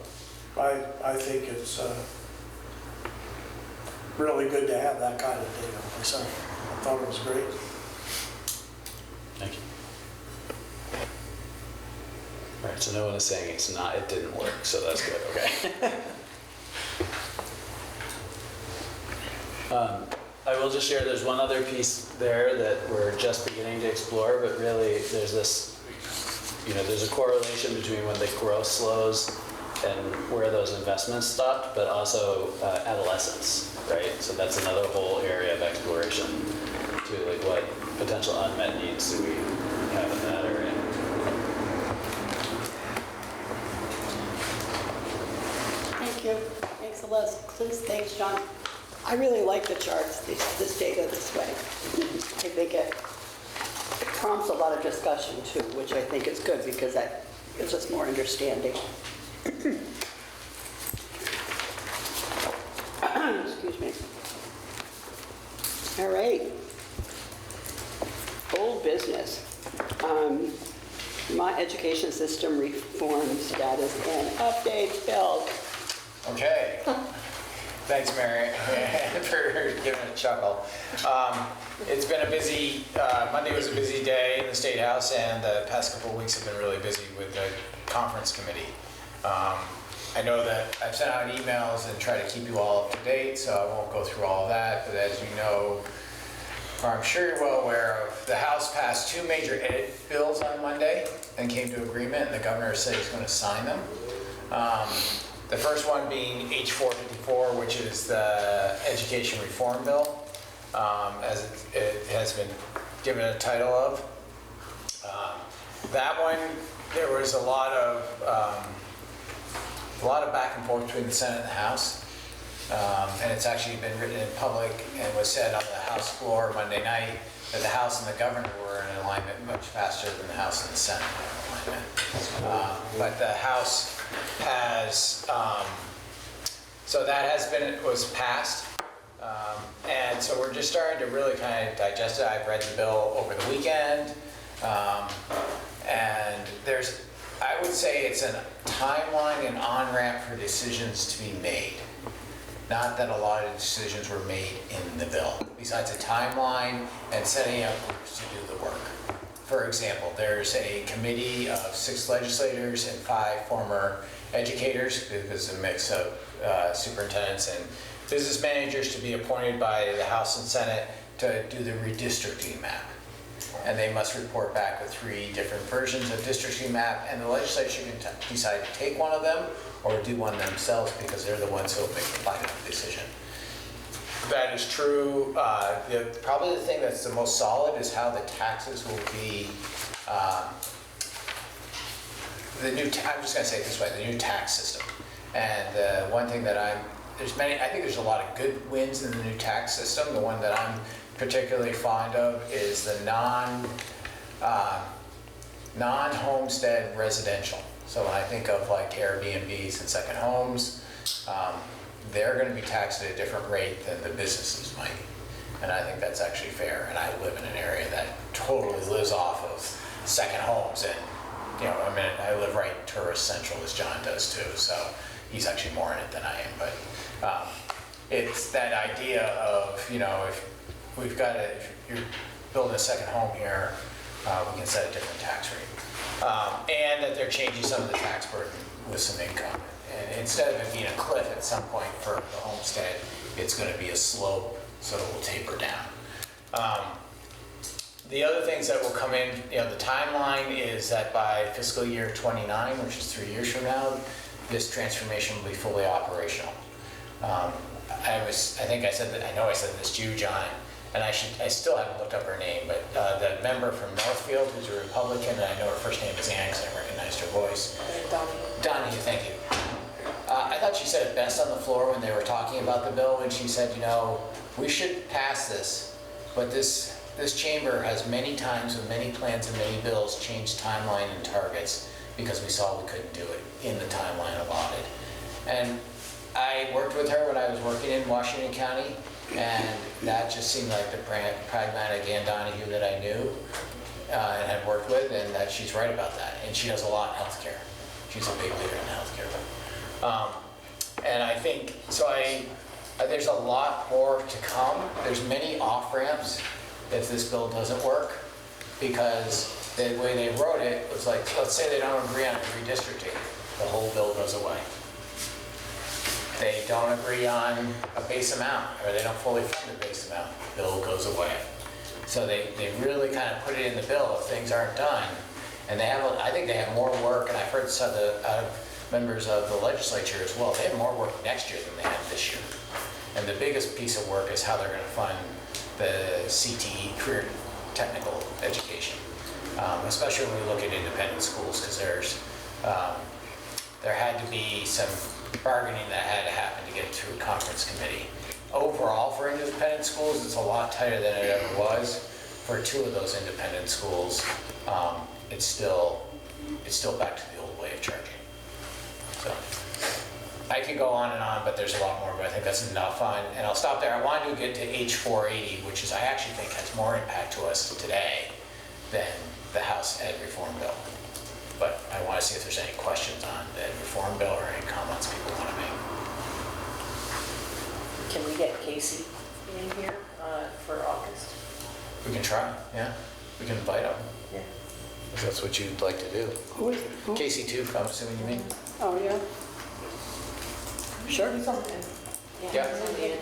I think it's really good to have that kind of data myself. I thought it was great. Thank you. Right. So no one is saying it didn't work, so that's good, okay? I will just share, there's one other piece there that we're just beginning to explore, but really there's this, there's a correlation between when the growth slows and where those investments stopped, but also adolescence, right? So that's another whole area of exploration to like what potential unmet needs do we have in that area. Thank you. Thanks, Liz. Thanks, John. I really like the charts, this data this way. I think it prompts a lot of discussion too, which I think is good because that gives us more understanding. Excuse me. All right. Old business. My education system reform status and updates. Bill. Okay. Thanks, Mary, for giving a chuckle. It's been a busy, Monday was a busy day in the State House, and the past couple of weeks have been really busy with the conference committee. I know that I've sent out emails and tried to keep you all up to date, so I won't go through all of that, but as you know, or I'm sure you're well aware of, the House passed 2 major ed bills on Monday and came to agreement, and the governor said he's going to sign them. The first one being H454, which is the education reform bill, as it has been given a title of. That one, there was a lot of back and forth between the Senate and the House, and it's actually been written in public and was said on the House floor Monday night that the House and the governor were in alignment much faster than the House and the Senate were in alignment. But the House has, so that was passed, and so we're just starting to really kind of digest it. I've read the bill over the weekend, and I would say it's a timeline and on-ramp for decisions to be made. Not that a lot of decisions were made in the bill, besides a timeline and setting up groups to do the work. For example, there's a committee of 6 legislators and 5 former educators, because it's a mix of superintendents and business managers, to be appointed by the House and Senate to do the redistricting map. And they must report back with 3 different versions of districting map, and the legislature can decide to take one of them or do one themselves because they're the ones who will make the final decision. That is true. Probably the thing that's the most solid is how the taxes will be, I'm just going to say it this way, the new tax system. And the one thing that I think there's a lot of good wins in the new tax system. The one that I'm particularly fond of is the non-homestead residential. So when I think of like Airbnbs and second homes, they're going to be taxed at a different rate than the businesses might. And I think that's actually fair. And I live in an area that totally lives off of second homes. And, I live right tourist central, as John does too. So he's actually more in it than I am. But it's that idea of, if you're building a second home here, we can set a different tax rate. And that they're changing some of the tax burden with some income. And instead of it being a cliff at some point for the homestead, it's going to be a slope, so it will taper down. The other things that will come in, the timeline is that by fiscal year 29, which is 3 years from now, this transformation will be fully operational. I know I said this to you, John, and I still haven't looked up her name, but the member from Northfield, who's a Republican, and I know her first name is Ann because I recognized her voice. Donnie, thank you. I thought she said it best on the floor when they were talking about the bill, when she said, we should pass this, but this chamber has many times with many plans and many bills changed timeline and targets because we saw we couldn't do it in the timeline allotted. And I worked with her when I was working in Washington County, and that just seemed like the pragmatic Ann Donahue that I knew and had worked with, and that she's right about that. And she does a lot in healthcare. She's a big leader in healthcare. And I think, there's a lot more to come. There's many off-ramps if this bill doesn't work, because the way they wrote it was like, let's say they don't agree on redistricting, the whole bill goes away. They don't agree on a base amount, or they don't fully fund the base amount, bill goes away. So they really kind of put it in the bill if things aren't done. And they have, I think they have more work, and I've heard some of members of the legislature as well, they have more work next year than they had this year. And the biggest piece of work is how they're going to fund the CTE, career technical education, especially when we look at independent schools, because there had to be some bargaining that had to happen to get it through conference committee. Overall, for independent schools, it's a lot tighter than it ever was. For 2 of those independent schools, it's still back to the old way of charging. So I could go on and on, but there's a lot more, but I think that's enough on, and I'll stop there. I wanted to get to H480, which is, I actually think has more impact to us today than the House Ed Reform Bill. But I want to see if there's any questions on the Ed Reform Bill or any comments people want to make. Can we get Casey in here for August? We can try, yeah. We can invite them, Yeah. if that's what you'd like to do. Who? Casey too, I'm assuming you mean? Oh, yeah. Sure. He's on the, Yeah.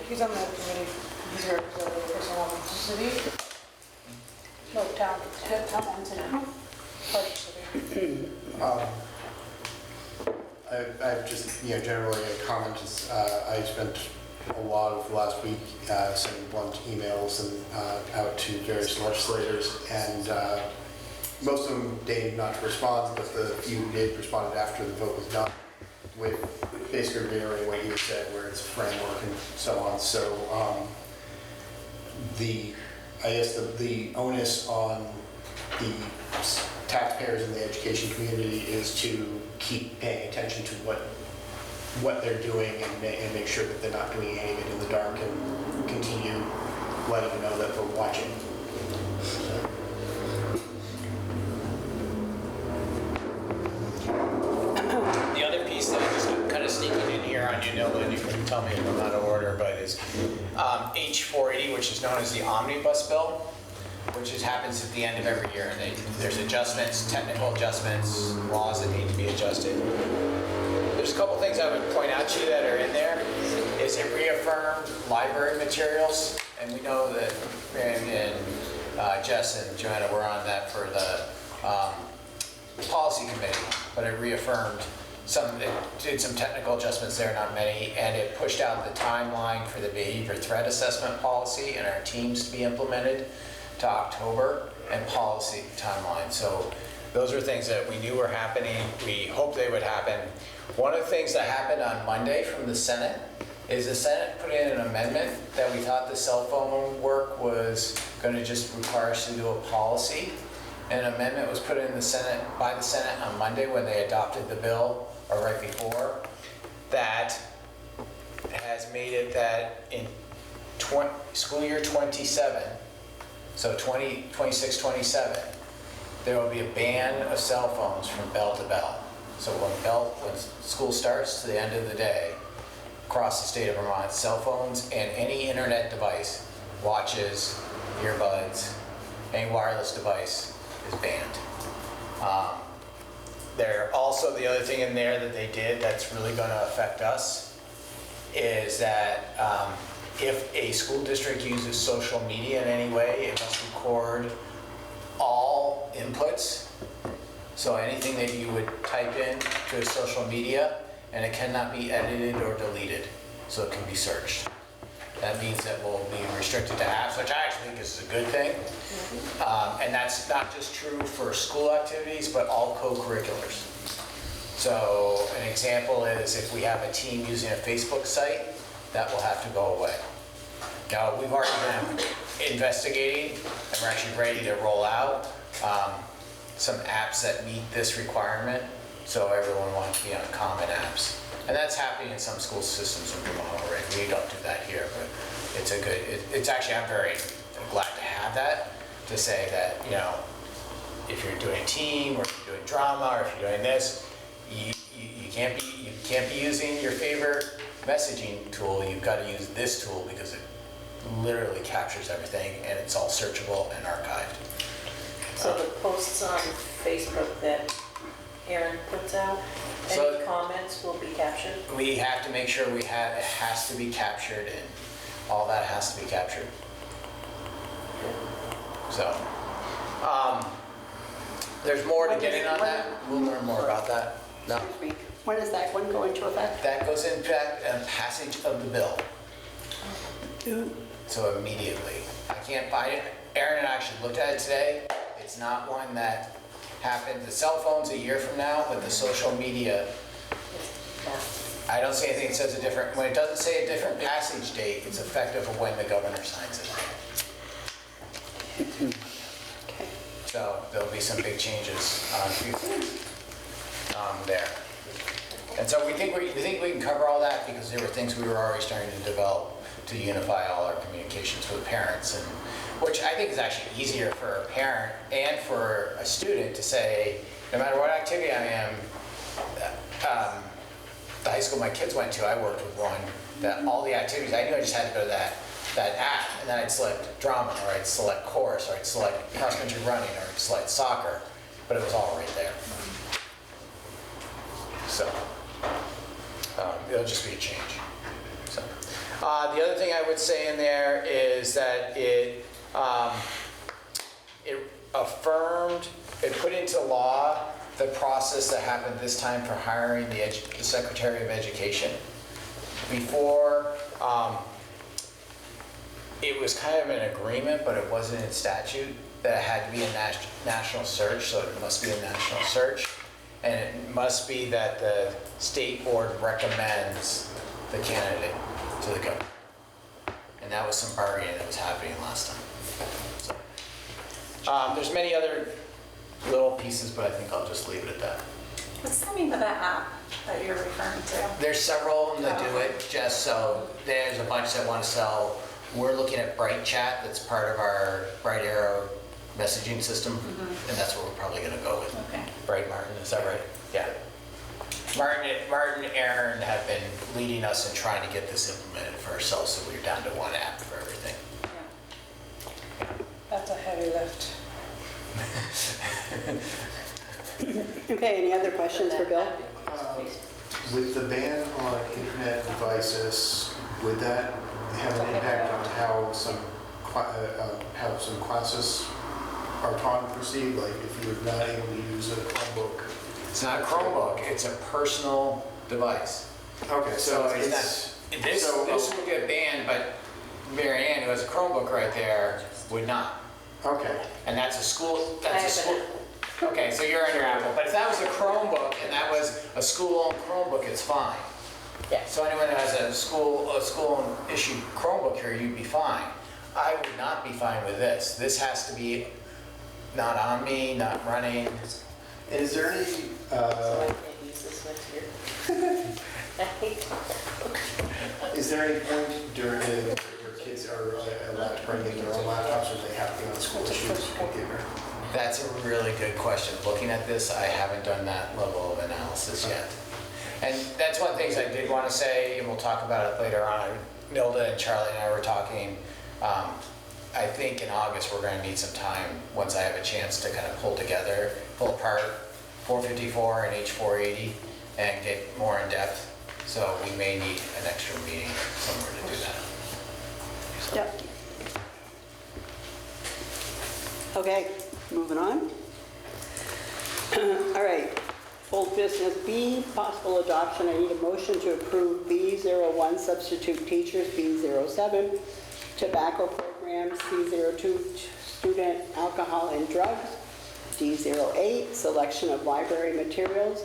he's on the committee. He's a representative of personnel of the city. No, town and city. Park city. I just, generally a comment is, I spent a lot of last week sending blunt emails and out to various legislators, and most of them deigned not to respond, but the few who did responded after the vote was done, with basically reiterating what you said, where it's a framework and so on. So I guess the onus on the taxpayers in the education community is to keep paying attention to what they're doing and make sure that they're not doing any of it in the dark, and continue letting them know that we're watching. The other piece that I'm just kind of sneaking in here on you, Nola, and you can tell me if I'm out of order, but is H480, which is known as the omnibus bill, which happens at the end of every year. There's adjustments, technical adjustments, laws that need to be adjusted. There's a couple things I would point out to you that are in there. Is it reaffirmed library materials? And we know that Brandon, Jess, and Joanna were on that for the policy committee, but it reaffirmed it did some technical adjustments there, not many, and it pushed out the timeline for the behavior threat assessment policy and our teams to be implemented to October, and policy timeline. So those are things that we knew were happening. We hoped they would happen. One of the things that happened on Monday from the Senate is the Senate put in an amendment that we thought the cell phone work was going to just require us to do a policy. And an amendment was put in the Senate by the Senate on Monday when they adopted the bill, or right before, that has made it that in school year 27, so 26-27, there will be a ban of cell phones from bell to bell. So when school starts to the end of the day, across the state of Vermont, cell phones and any internet device, watches, earbuds, any wireless device is banned. There also, the other thing in there that they did that's really going to affect us is that if a school district uses social media in any way, it must record all inputs. So anything that you would type in to social media, and it cannot be edited or deleted, so it can be searched. That means that we'll be restricted to apps, which I actually think is a good thing. And that's not just true for school activities, but all co-curriculars. So an example is if we have a team using a Facebook site, that will have to go away. Now, we've already been investigating, and we're actually ready to roll out some apps that meet this requirement, so everyone wants to be on common apps. And that's happening in some school systems in Vermont already. We don't do that here, but it's a good, it's actually, I'm very glad to have that, to say that, if you're doing a team, or if you're doing drama, or if you're doing this, you can't be using your favorite messaging tool. You've got to use this tool because it literally captures everything, and it's all searchable and archived. So the posts on Facebook that Aaron puts out, So- any comments will be captured? We have to make sure it has to be captured and all that has to be captured. So, there's more to get in on that. We'll learn more about that. No, Next week. When does that one go into effect? that goes into passage of the bill. So immediately. I can't find it. Aaron and I actually looked at it today. It's not one that happened. The cell phone's a year from now, but the social media, I don't see anything that says a different, when it doesn't say a different passage date, it's effective of when the governor signs it. Okay. So there'll be some big changes on a few things there. And so we think we can cover all that because there were things we were already starting to develop to unify all our communications with parents, and which I think is actually easier for a parent and for a student to say, no matter what activity I am, the high school my kids went to, I worked with one, that all the activities, I knew I just had to go to that app, and then I'd select drama, or I'd select chorus, or I'd select cross-country running, or I'd select soccer, but it was all right there. So, it'll just be a change. So, the other thing I would say in there is that it affirmed, it put into law the process that happened this time for hiring the Secretary of Education. Before, it was kind of an agreement, but it wasn't in statute, that it had to be a national search, so it must be a national search. And it must be that the state board recommends the candidate to the governor. And that was some bargaining that was happening last time. So, there's many other little pieces, but I think I'll just leave it at that. What's the name of that app that you're referring to? There's several of them that do it, just so there's a bunch that want to sell. We're looking at Bright Chat, that's part of our Bright Arrow messaging system, and that's what we're probably going to go with. Okay. Right, Martin, is that right? Yeah. Martin and Aaron have been leading us in trying to get this implemented for ourselves, so we're down to one app for everything. That's a heavy lift. Okay, any other questions for Bill? With the ban on internet devices, would that have an impact on how some classes are taught and perceived? Like if you're not able to use a Chromebook? It's not a Chromebook, it's a personal device. Okay, So this would get banned, but Mary Ann, who has a Chromebook right there, would not. Okay. And that's a school. Okay, so you're under Apple. But if that was a Chromebook and that was a school-owned Chromebook, it's fine. Yeah. So anyone who has a school-issued Chromebook here, you'd be fine. I would not be fine with this. This has to be not on me, not running. Is there any, So I can't use this next year. I hate is there any point during where kids are allowed to bring in their own laptops, or they have to be on school issues computer? That's a really good question. Looking at this, I haven't done that level of analysis yet. And that's one of the things I did want to say, and we'll talk about it later on. Nilda and Charlie and I were talking. I think in August we're going to need some time, once I have a chance to kind of pull apart 454 and H480 and get more in depth. So we may need an extra meeting somewhere to do that. Yep. Okay, moving on. All right, old business B, possible adoption. I need a motion to approve B01 substitute teachers, B07 tobacco programs, C02 student alcohol and drugs, D08 selection of library materials,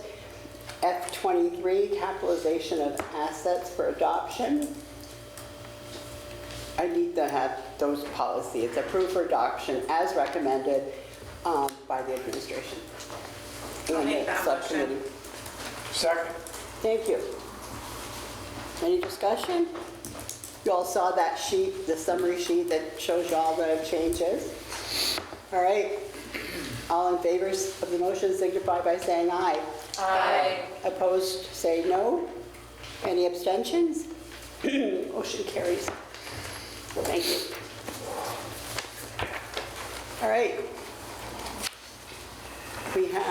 F23 capitalization of assets for adoption. I need to have those policies. It's approved for adoption as recommended by the administration. I'll And make the that subcommittee. motion. Second. Thank you. Any discussion? You all saw that sheet, the summary sheet that shows you all the changes. All right. All in favor of the motion signify by saying aye. Aye. Opposed, say no. Any abstentions? Motion carries. Thank you. All right.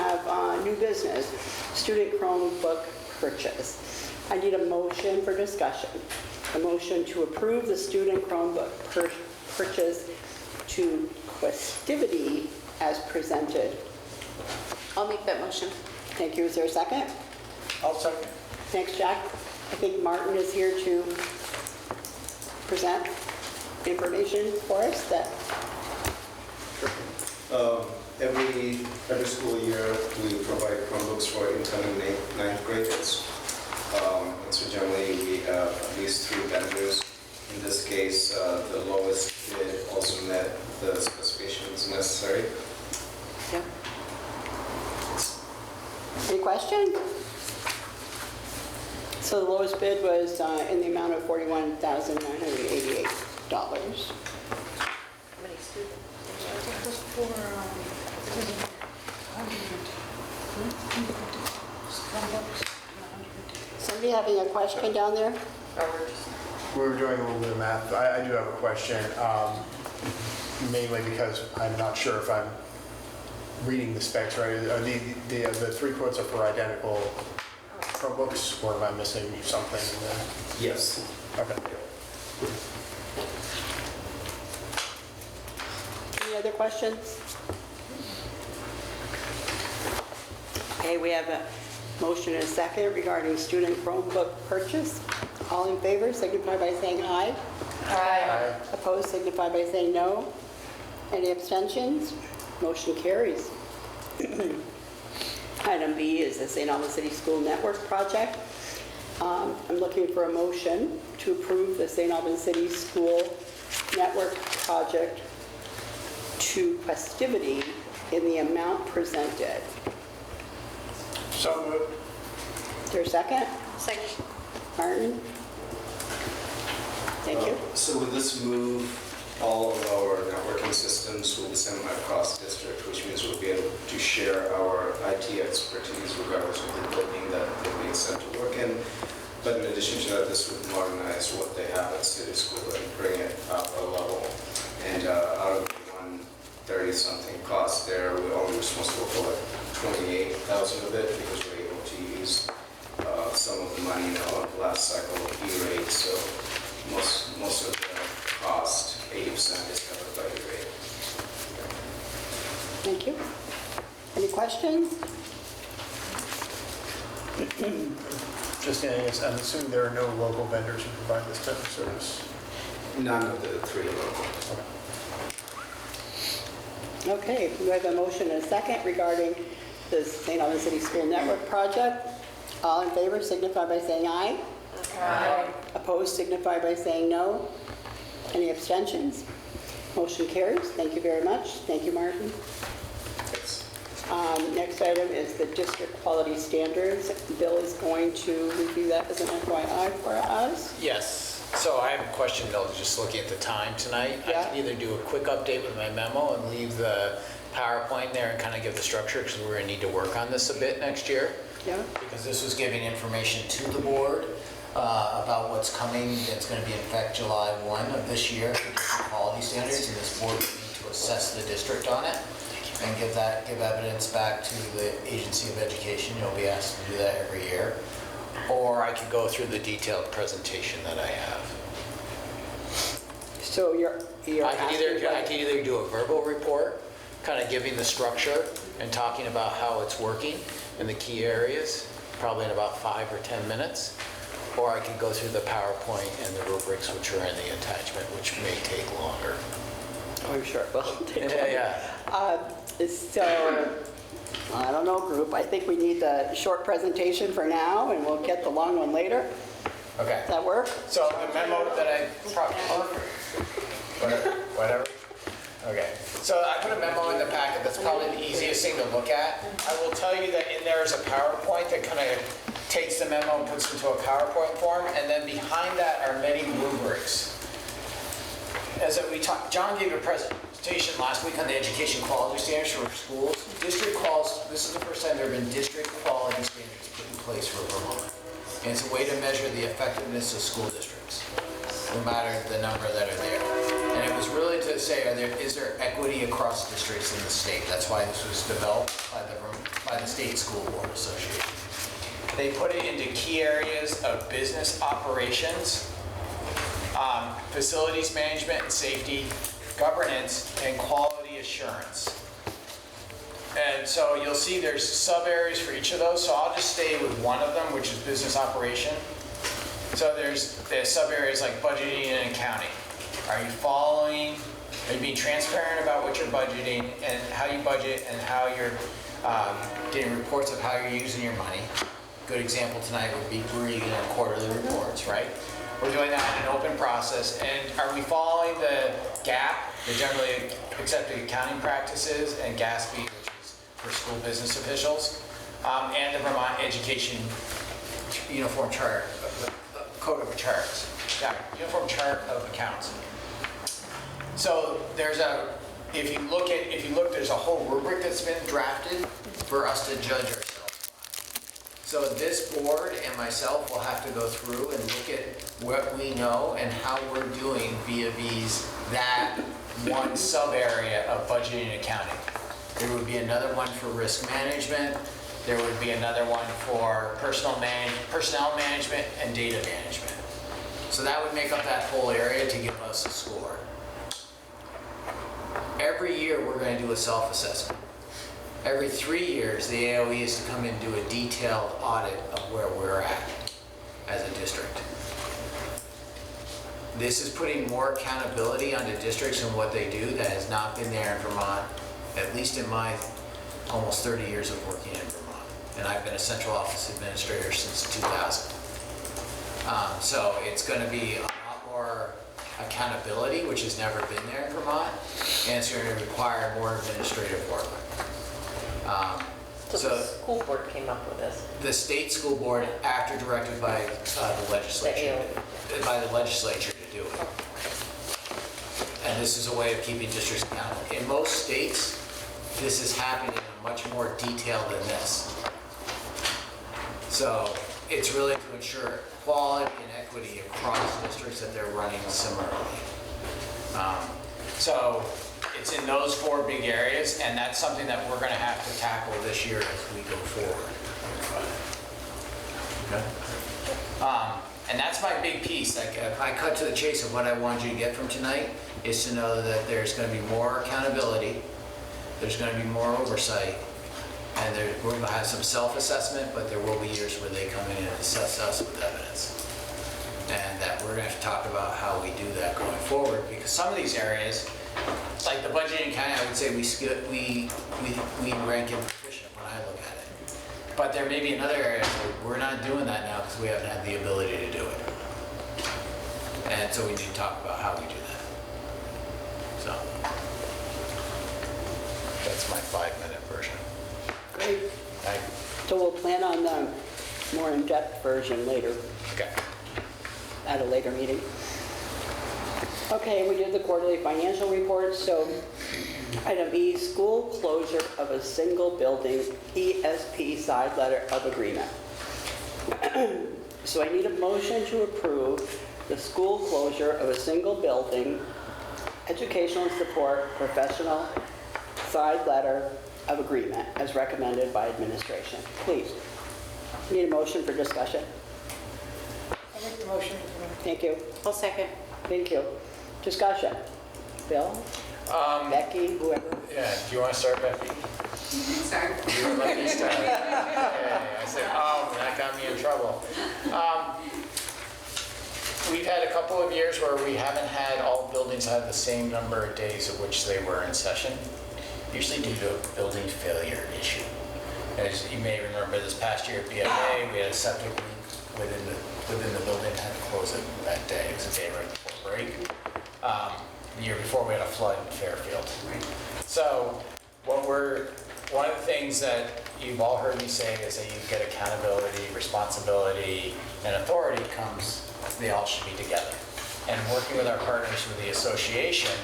have new business, student Chromebook purchase. I need a motion for discussion. A motion to approve the student Chromebook purchase to Questivity as presented. I'll make that motion. Thank you. Is there a second? I'll second. Thanks, Jack. I think Martin is here to present information for us that Every school year, we provide Chromebooks for incoming ninth graders. And so generally, we have at least 3 vendors. In this case, the lowest bid also met the specifications necessary. Yeah. Any questions? So the lowest bid was in the amount of $41,988. How many students? Somebody having a question down there? We were doing a little bit of math. I do have a question, mainly because I'm not sure if I'm reading the specs right. Are the 3 quotes are for identical Chromebooks, or am I missing something in there? Yes. Okay. Any other questions? Okay, we have a motion and a second regarding student Chromebook purchase. All in favor signify by saying aye. Aye. Opposed signify by saying no. Any abstentions? Motion carries. Item B is the St. Albans City School Network project. I'm looking for a motion to approve the St. Albans City School Network project to Questivity in the amount presented. So moved. Is there a second? Second. Martin? Thank you. So with this move, all of our networking systems will be sent across district, which means we'll be able to share our IT expertise regardless of the building that they're being sent to work in. But in addition to that, this would modernize what they have at City School and bring it up a level. And out of the 130-something cost there, we're only responsible for like 28,000 of it because we're able to use some of the money on the last cycle of E-rate. So most of the cost, 80% is covered by E-rate. Thank you. Any questions? Just I'm assuming there are no local vendors who provide this type of service. None of the 3 local. Okay, we have a motion and a second regarding the St. Albans City School Network project. All in favor signify by saying aye. Aye. Opposed signify by saying no. Any abstentions? Motion carries. Thank you very much. Thank you, Martin. Next item is the district quality standards. Bill is going to review that as an FYI for us. Yes, so I have a question, Bill, just looking at the time tonight. I Yeah. can either do a quick update with my memo and leave the PowerPoint there and kind of give the structure, because we're going to need to work on this a bit next year. Yeah. Because this was giving information to the board about what's coming. It's going to be in effect July 1 of this year for district quality standards, and this board will need to assess the district on it and give evidence back to the Agency of Education. You'll be asked to do that every year. Or I could go through the detailed presentation that I have. So you're I could asking either do a verbal report, kind of giving the structure and talking about how it's working in the key areas, probably in about 5 or 10 minutes. Or I could go through the PowerPoint and the rubrics which are in the attachment, which may take longer. Oh, I'm sure it will. Yeah. So, I don't know, group. I think we need the short presentation for now, and we'll get the long one later. Okay. Does that work? So the memo that I whatever. Okay. So I put a memo in the packet that's probably the easiest thing to look at. I will tell you that in there is a PowerPoint that kind of takes the memo and puts it into a PowerPoint form, and then behind that are many rubrics. As we talked, John gave a presentation last week on the education quality standards for schools. District quality, this is the first time there have been district quality standards put in place for Vermont. And it's a way to measure the effectiveness of school districts, no matter the number that are there. And it was really to to say, is there equity across districts in the state? That's why this was developed by the State School Board Association. They put it into key areas of business operations, facilities management and safety, governance, and quality assurance. And so you'll see there's sub areas for each of those. So I'll just stay with one of them, which is business operation. So there's sub areas like budgeting and accounting. Are you following, are you being transparent about what you're budgeting and how you budget and how you're getting reports of how you're using your money? Good example tonight would be reading our quarterly reports, right? We're doing that in an open process. And are we following the GAAP, the generally accepted accounting practices, and GASB, which is for school business officials, and the Vermont Education Uniform Chart, Code of Charts, yeah, Uniform Chart of Accounts. So there's if you look, there's a whole rubric that's been drafted for us to judge ourselves. So this board and myself will have to go through and look at what we know and how we're doing vis-a-vis that one sub area of budgeting and accounting. There would be another one for risk management. There would be another one for personnel management and data management. So that would make up that whole area to give us a score. Every year we're going to do a self-assessment. Every 3 years the AOE is to come and do a detailed audit of where we're at as a district. This is putting more accountability onto districts and what they do that has not been there in Vermont, at least in my almost 30 years of working in Vermont. And I've been a central office administrator since 2000. So it's going to be a lot more accountability, which has never been there in Vermont, and it's going to require more administrative work. So the school board came up with this? The state school board, after directed by the legislature, to do it. And this is a way of keeping districts accountable. In most states, this is happening in much more detail than this. So it's really to ensure quality and equity across districts that they're running similarly. So it's in those 4 big areas, and that's something that we're going to have to tackle this year as we go forward. Okay. And that's my big piece. Like, if I cut to the chase of what I wanted you to get from tonight, is to know that there's going to be more accountability, there's going to be more oversight, and we're going to have some self-assessment, but there will be years where they come in and assess us with evidence. And that we're going to have to talk about how we do that going forward, because some of these areas, like the budgeting and accounting, I would say we rank in proficient when I look at it. But there may be another area where we're not doing that now because we haven't had the ability to do it. And so we need to talk about how we do that. So that's my 5-minute version. Great. So we'll plan on the more in-depth version later. Okay. At a later meeting. Okay, we did the quarterly financial reports. So item E, school closure of a single building, ESP side letter of agreement. So I need a motion to approve the school closure of a single building, educational support, professional side letter of agreement as recommended by administration. Please. Need a motion for discussion? I make the motion. Thank you. I'll second. Thank you. Discussion. Bill? Becky? Whoever? Yeah, do you want to start, Becky? Sorry. You were lucky to start. Okay, I said, oh, that got me in trouble. We've had a couple of years where we haven't had all buildings have the same number of days of which they were in session, usually due to a building failure issue. As you may remember, this past year at BFA, we had a septic leak within the building, had to close it that day. It was a day right before break. The year before, we had a flood in Fairfield. So one of the things that you've all heard me say is that you get accountability, responsibility, and authority they all should be together. And working with our partners with the association,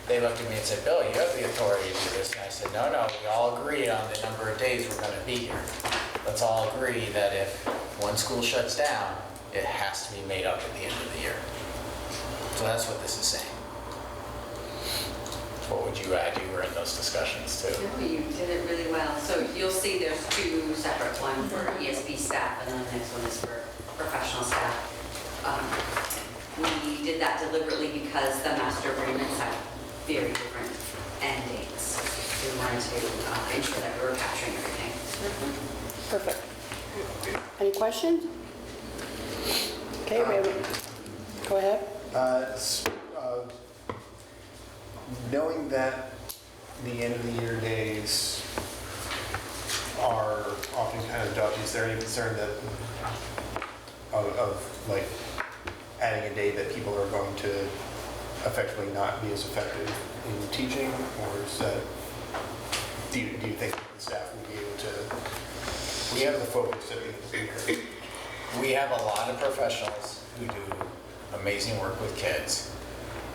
they looked at me and said, Bill, you have the authority to do this. And I said, no, we all agree on the number of days we're going to be here. Let's all agree that if one school shuts down, it has to be made up at the end of the year. So that's what this is saying. glad you were in those discussions too. No, you did it really well. So you'll see there's two separate, one for ESP staff and then the next one is for professional staff. We did that deliberately because the master agreements have very different end dates. We wanted to ensure that we were capturing everything. Perfect. Any questions? Okay, go ahead. Knowing that the end of the year days are often kind of dodgy, is there any concern that of like adding a day that people are going to effectively not be as effective in teaching, or is that, do you think the staff will be able to, we have the focus at the end of the year? We have a lot of professionals who do amazing work with kids,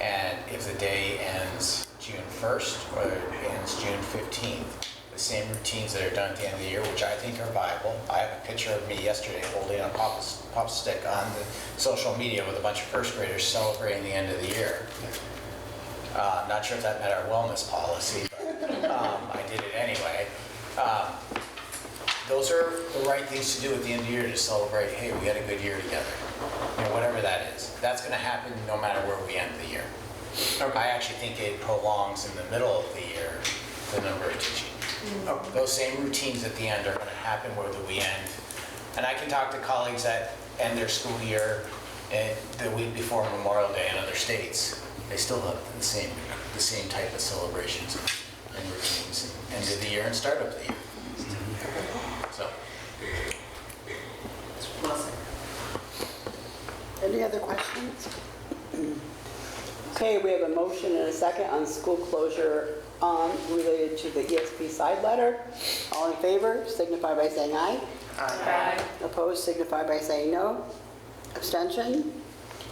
and if the day ends June 1st or it ends June 15th, the same routines that are done at the end of the year, which I think are viable. I have a picture of me yesterday holding a pop stick on the social media with a bunch of first graders celebrating the end of the year. Not sure if that met our wellness policy, but I did it anyway. Those are the right things to do at the end of the year to celebrate, hey, we had a good year together. You know, whatever that is. That's going to happen no matter where we end the year. I actually think it prolongs in the middle of the year the number of teaching. Those same routines at the end are going to happen whether we end. And I can talk to colleagues that end their school year the week before Memorial Day in other states. They still have the same type of celebrations and routines, end of the year and start of the year. So. Any other questions? Okay, we have a motion and a second on school closure related to the ESP side letter. All in favor, signify by saying aye. Aye. Opposed, signify by saying no. Abstention?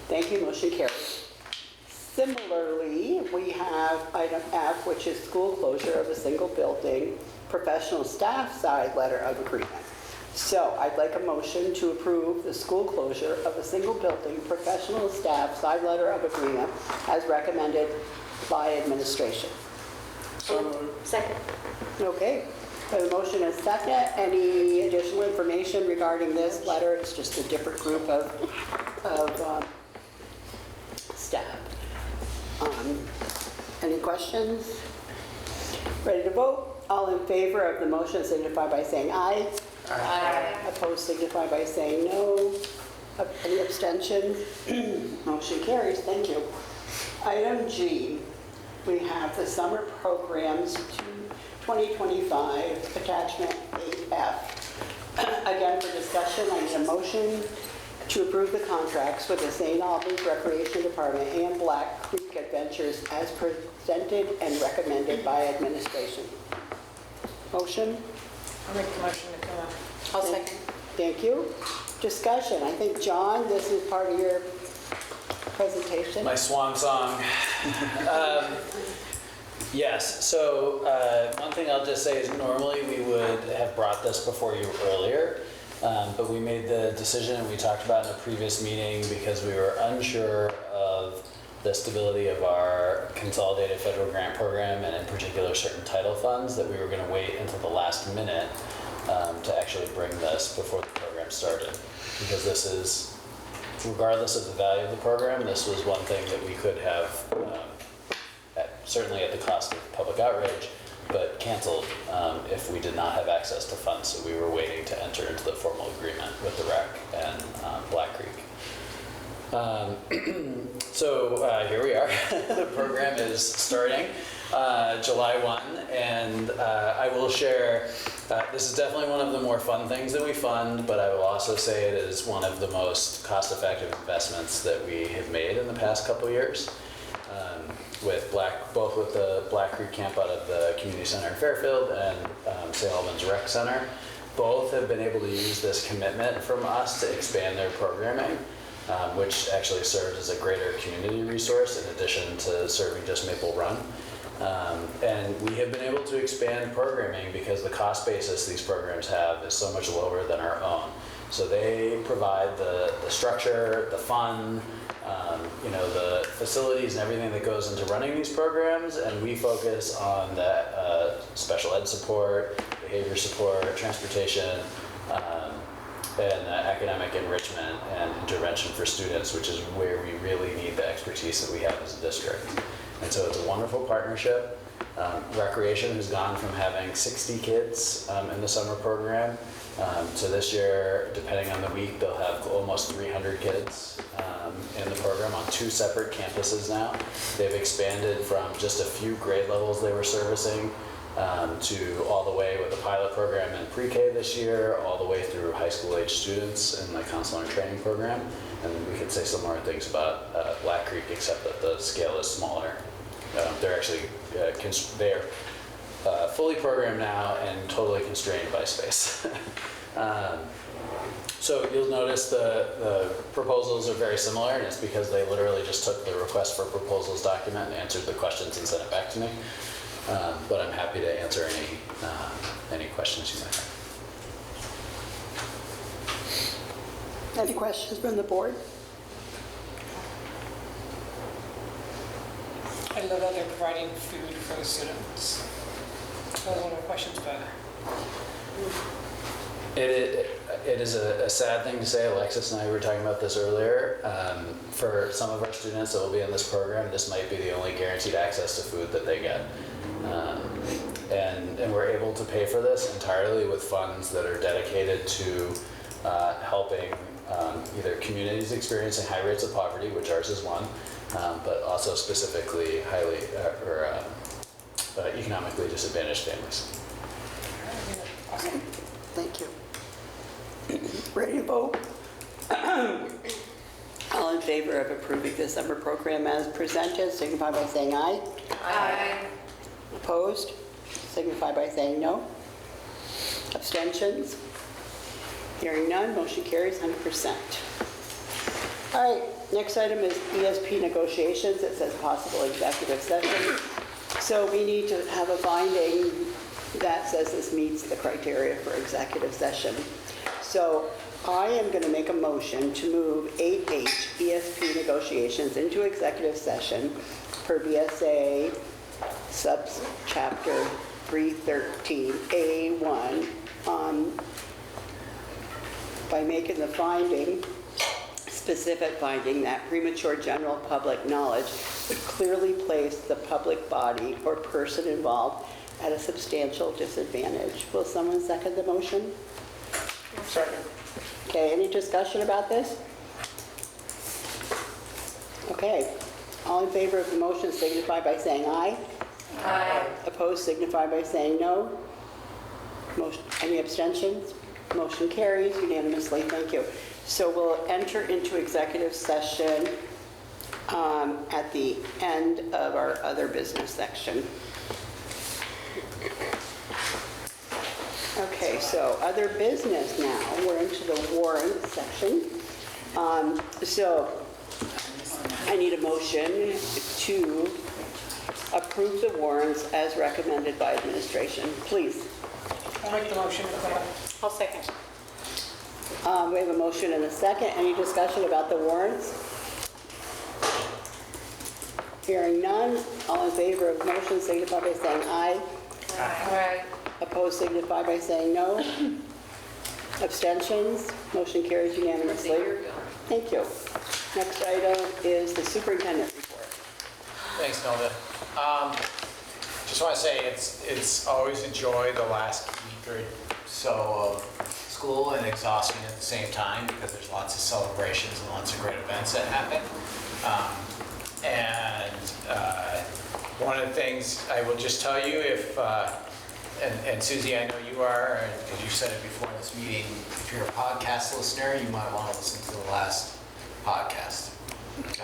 Thank you, motion carries. Similarly, we have item F, which is school closure of a single building, professional staff side letter of agreement. So I'd like a motion to approve the school closure of a single building, professional staff side letter of agreement as recommended by administration. Second. Okay, we have a motion and a second. Any additional information regarding this letter? It's just a different group of staff. Any questions? Ready to vote? All in favor of the motion signify by saying aye. Aye. Opposed signify by saying no. Any abstentions? Motion carries. Thank you. Item G, we have the summer programs 2025, attachment 8F. Again, for discussion, I need a motion to approve the contracts with the St. Albans Recreation Department and Black Creek Adventures as presented and recommended by administration. Motion? I'll make the motion to come on. I'll second. Thank you. Discussion. I think, John, this is part of your presentation. My swan song. Yes, so one thing I'll just say is normally we would have brought this before you earlier, but we made the decision and we talked about in a previous meeting because we were unsure of the stability of our consolidated federal grant program and in particular certain title funds that we were going to wait until the last minute to actually bring this before the program started. Because this is, regardless of the value of the program, this was one thing that we could have, certainly at the cost of public outrage, but canceled if we did not have access to funds. So we were waiting to enter into the formal agreement with the REC and Black Creek. So here we are. The program is starting July 1, and I will share, this is definitely one of the more fun things that we fund, but I will also say it is one of the most cost-effective investments that we have made in the past couple years. Both with the Black Creek camp out of the community center in Fairfield and St. Albans Rec Center, both have been able to use this commitment from us to expand their programming, which actually serves as a greater community resource in addition to serving just Maple Run. And we have been able to expand programming because the cost basis these programs have is so much lower than our own. So they provide the structure, the fun, the facilities and everything that goes into running these programs, and we focus on that special ed support, behavior support, transportation, and academic enrichment and intervention for students, which is where we really need the expertise that we have as a district. And so it's a wonderful partnership. Recreation has gone from having 60 kids in the summer program to this year, depending on the week, they'll have almost 300 kids in the program on 2 separate campuses now. They've expanded from just a few grade levels they were servicing to all the way with a pilot program in pre-K this year, all the way through high school age students in the counselor and training program. And we could say similar things about Black Creek, except that the scale is smaller. They're actually, they're fully programmed now and totally constrained by space. So you'll notice the proposals are very similar, and it's because they literally just took the request for proposals document and answered the questions and sent it back to me. But I'm happy to answer any questions you might have. Any questions from the board? I love that they're providing food for the students. That was one of the questions about it. It is a sad thing to say. Alexis and I were talking about this earlier. For some of our students that will be in this program, this might be the only guaranteed access to food that they get. And we're able to pay for this entirely with funds that are dedicated to helping either communities experiencing high rates of poverty, which ours is one, but also specifically highly economically disadvantaged families. Awesome. Thank you. Ready to vote? All in favor of approving the summer program as presented, signify by saying aye. Aye. Opposed? Signify by saying no. Abstentions? Hearing none, motion carries 100%. All right, next item is ESP negotiations. It says possible executive session. So we need to have a finding that says this meets the criteria for executive session. So I am going to make a motion to move 8H ESP negotiations into executive session per BSA subchapter 313A1 by making the finding, specific finding, that premature general public knowledge would clearly place the public body or person involved at a substantial disadvantage. Will someone second the motion? Second. Okay, any discussion about this? Okay, all in favor of the motion signify by saying aye. Aye. Opposed signify by saying no. Motion, any abstentions? Motion carries unanimously, thank you. So we'll enter into executive session at the end of our other business section. Okay, so other business now, we're into the warrant section. So I need a motion to approve the warrants as recommended by administration. Please. I'll make the motion. I'll second. We have a motion and a second. Any discussion about the warrants? Hearing none. All in favor of the motion signify by saying aye. Aye. Opposed signify by saying no. Abstentions? Motion carries unanimously. Thank you. Next item is the superintendent report. Thanks, Nilda. Just want to say it's always a joy the last week or so of school, and exhausting at the same time because there's lots of celebrations and lots of great events that happen. One of the things I will just tell you, and Susie, I know you are, because you've said it before in this meeting, if you're a podcast listener, you might want to listen to the last podcast.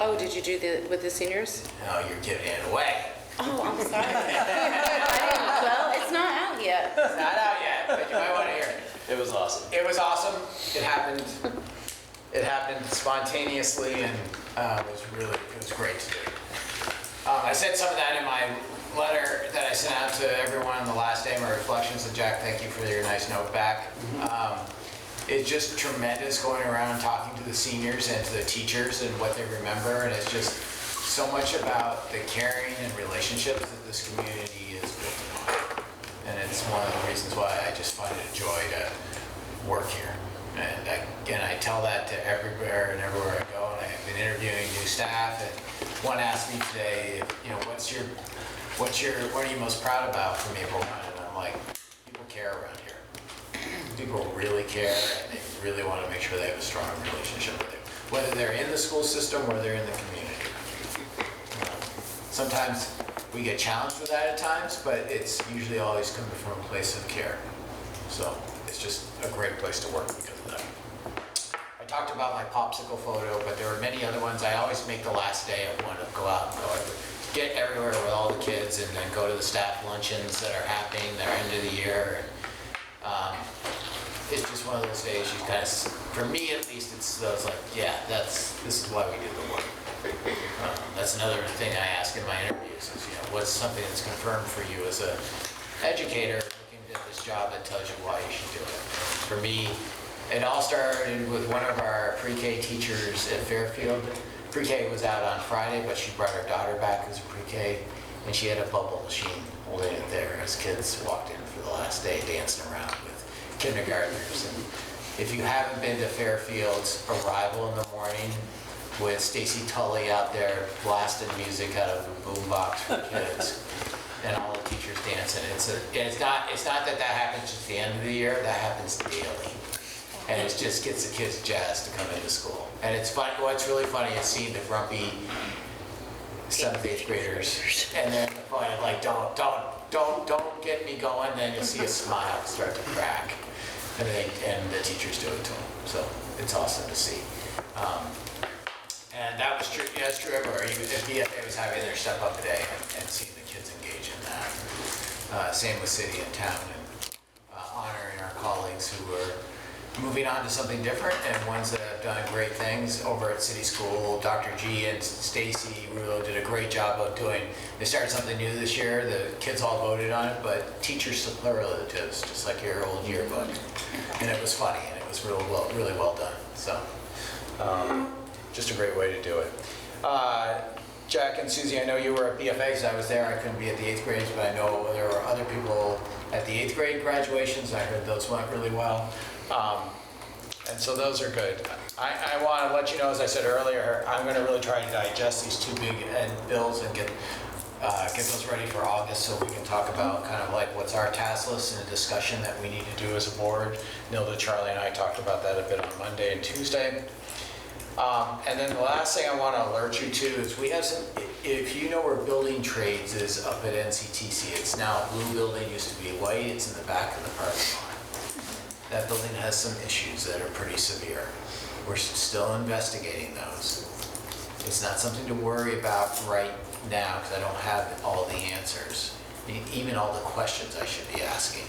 Oh, did you do with the seniors? No, you're giving it away. Oh, I'm sorry. Well, it's not out yet. It's not out yet, but you might want to hear it. It was awesome. It was awesome. It happened spontaneously, and it was great to do. I said some of that in my letter that I sent out to everyone on the last day of my reflections. And Jack, thank you for your nice note back. it's just tremendous going around talking to the seniors and to the teachers and what they remember, and it's just so much about the caring and relationships that this community is built upon. And it's one of the reasons why I just find it a joy to work here. And I tell that to everywhere and everywhere I go, and I've been interviewing new staff, and one asked me today, you know, what are you most proud about from April 1? And I'm like, people care around here. People really care, and they really want to make sure they have a strong relationship with it, whether they're in the school system or they're in the community. Sometimes we get challenged with that at times, but it's usually always coming from a place of care. So it's just a great place to work because of that. I talked about my popsicle photo, but there were many other ones. I always make the last day of one to go out and go get everywhere with all the kids, and then go to the staff luncheons that are happening. They're end of the year. It's just one of those days you kind of, for me at least, it's like, yeah, this is why we do the work. That's another thing I ask in my interviews is, you know, what's something that's confirmed for you as an educator looking at this job that tells you why you should do it. For me, it all started with one of our pre-K teachers at Fairfield. Pre-K was out on Friday, but she brought her daughter back as a pre-K, and she had a bubble machine holding it there as kids walked in for the last day dancing around with kindergartners. And if you haven't been to Fairfield's Arrival in the morning with Stacy Tully out there blasting music out of a boombox for kids and all the teachers dancing, it's not that happens just at the end of the year, that happens daily. And it just gets the kids jazzed to come into school. And it's fun. What's really funny is seeing the grumpy 7th, 8th graders, and then the point of like, don't get me going. Then you'll see a smile start to crack, and the teachers do it to them. So it's awesome to see. And that was true. Yeah, that's true everywhere. The BFA was having their step up day and seeing the kids engage in that. Same with city and town, and honoring our colleagues who are moving on to something different, and ones that have done great things over at City School. Dr. G and Stacy Rulo did a great job of they started something new this year. The kids all voted on it, but teacher superlatives, just like your old yearbook. And it was funny, and it was really well done. So, just a great way to do it. Jack and Susie, I know you were at BFA because I was there. I couldn't be at the 8th grades, but I know there were other people at the 8th grade graduations. I heard those went really well. And so those are good. I want to let you know, as I said earlier, I'm going to really try to digest these 2 big ed bills and get those ready for August so we can talk about kind of like what's our task list and the discussion that we need to do as a board. Nilda, Charlie, and I talked about that a bit on Monday and Tuesday. And then the last thing I want to alert you to is we have some, if you know where building trades is up at NCTC, it's now a blue building, used to be white, it's in the back of the parking lot. That building has some issues that are pretty severe. We're still investigating those. It's not something to worry about right now because I don't have all the answers, even all the questions I should be asking.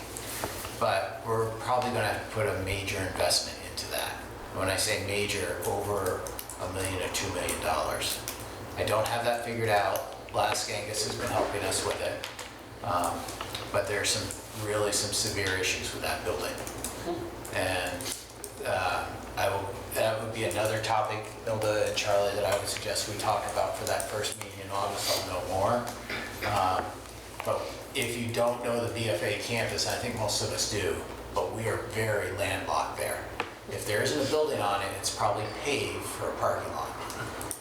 But we're probably going to have to put a major investment into that. When I say major, over $1 million or $2 million. I don't have that figured out. Last Angus has been helping us with it. But there's some severe issues with that building. And that would be another topic, Hilda and Charlie, that I would suggest we talk about for that first meeting in August. I'll know more. But if you don't know the BFA campus, I think most of us do, but we are very landlocked there. If there isn't a building on it, it's probably paved for a parking lot.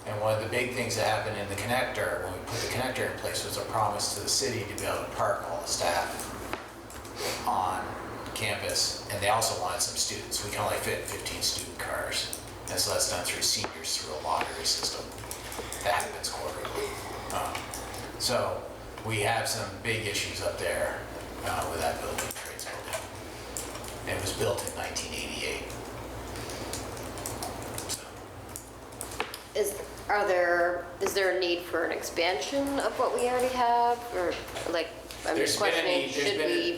And one of the big things that happened in the connector, when we put the connector in place, was a promise to the city to be able to park all the staff on campus, and they also wanted some students. We can only fit 15 student cars, and so that's done through seniors through a lottery system. That happens quarterly. So we have some big issues up there with that building, trades building. It was built in 1988. Is there a need for an expansion of what we already have, or like? I'm just questioning,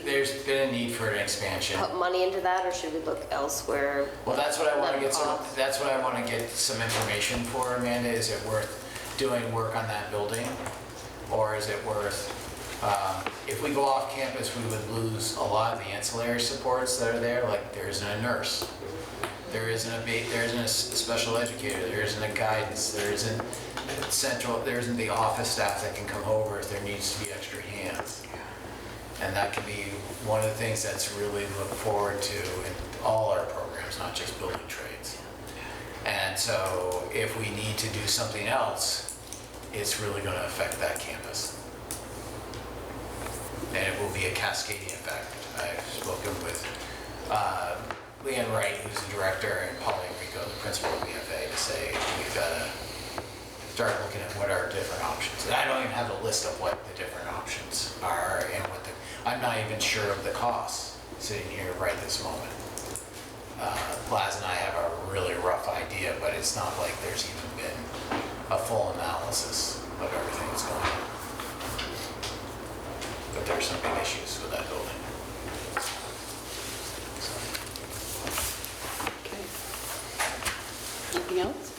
there's been a need for an expansion. Put money into that, or should we look elsewhere? Well, that's what I want to get some. That's what I want to get some information for, Amanda. Is it worth doing work on that building, or is it worth If we go off campus, we would lose a lot of the ancillary supports that are there, like there isn't a nurse, there isn't a special educator, there isn't a guidance, there isn't the office staff that can come over if there needs to be extra hands. And that can be one of the things that's really looked forward to in all our programs, not just building trades. And so if we need to do something else, it's really going to affect that campus. And it will be a cascading effect. I've spoken with Leanne Wright, who's the director, and Paul Enrico, the principal of BFA, to say we've got to start looking at what are different options. And I don't even have a list of what the different options are and what I'm not even sure of the costs sitting here right this moment. Laz and I have a really rough idea, but it's not like there's even been a full analysis of everything that's going on. But there's some big issues with that building. Okay. Anything else?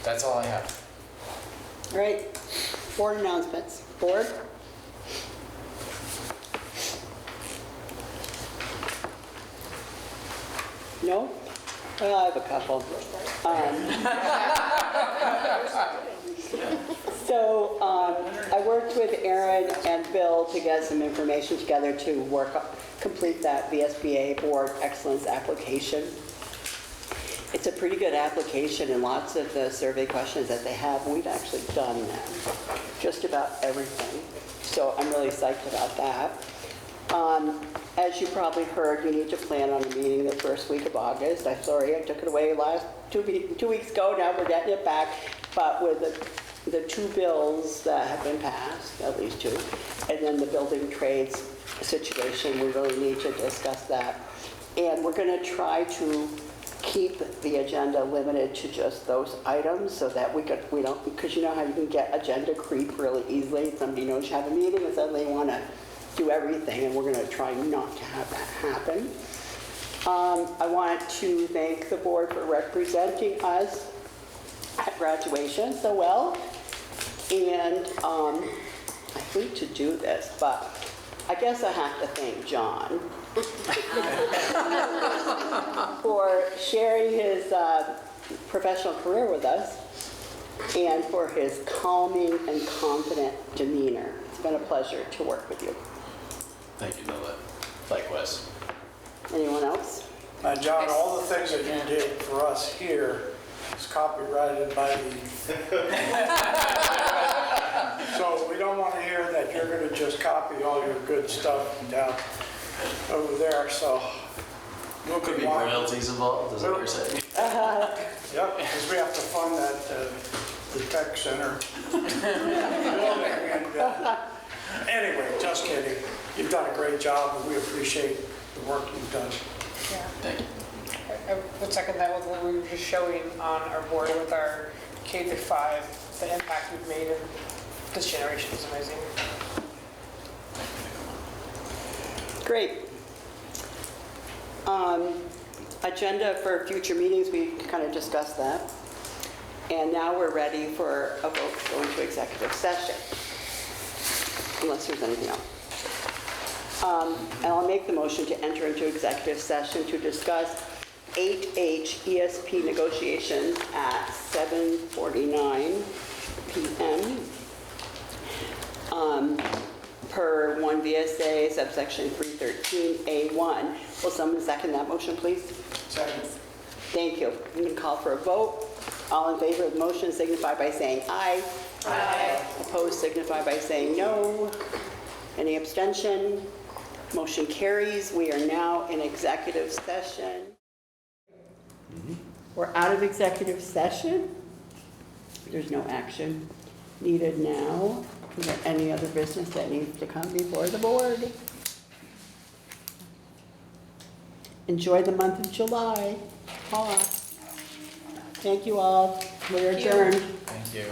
That's all I have. All right. Board announcements. Board? No? Well, I have a couple. I worked with Aaron and Bill to get some information together to complete that VSBA Board Excellence application. It's a pretty good application, and lots of the survey questions that they have, we've actually done them. Just about everything. So I'm really psyched about that. As you probably heard, you need to plan on a meeting the first week of August. I'm sorry, I took it away last 2 weeks ago. Now we're getting it back. But with the two bills that have been passed, at least two, and then the building trades situation, we really need to discuss that. And we're going to try to keep the agenda limited to just those items so that we don't, because you know how you can get agenda creep really easily. Somebody knows you have a meeting and suddenly they want to do everything, and we're going to try not to have that happen. I want to thank the board for representing us at graduation so well. And I hate to do this, but I guess I have to thank John for sharing his professional career with us and for his calming and confident demeanor. It's been a pleasure to work with you. Thank you, Nola. Likewise. Anyone else? John, all the things that you did for us here is copyrighted by the... So we don't want to hear that you're going to just copy all your good stuff down over there, so... Could be royalties involved, is that what you're saying? Yep, because we have to fund that, the tech center. And, anyway, just kidding. You've done a great job, and we appreciate the work you've done. Yeah. Thank you. I would second that with what we were just showing on our board with our K-5, the impact we've made in this generation is amazing. Great. Agenda for future meetings, we kind of discussed that. And now we're ready for a vote to go into executive session, unless there's anything else. And I'll make the motion to enter into executive session to discuss 8H ESP negotiations at 7:49 p.m. Per 1 VSA subsection 313A1. Will someone second that motion, please? Second. Thank you. I'm going to call for a vote. All in favor of the motion signify by saying aye. Aye. Opposed signify by saying no. Any abstention? Motion carries. We are now in executive session. We're out of executive session. There's no action needed now. Is there any other business that needs to come before the board? Enjoy the month of July. Thank you all. We're adjourned. Thank you.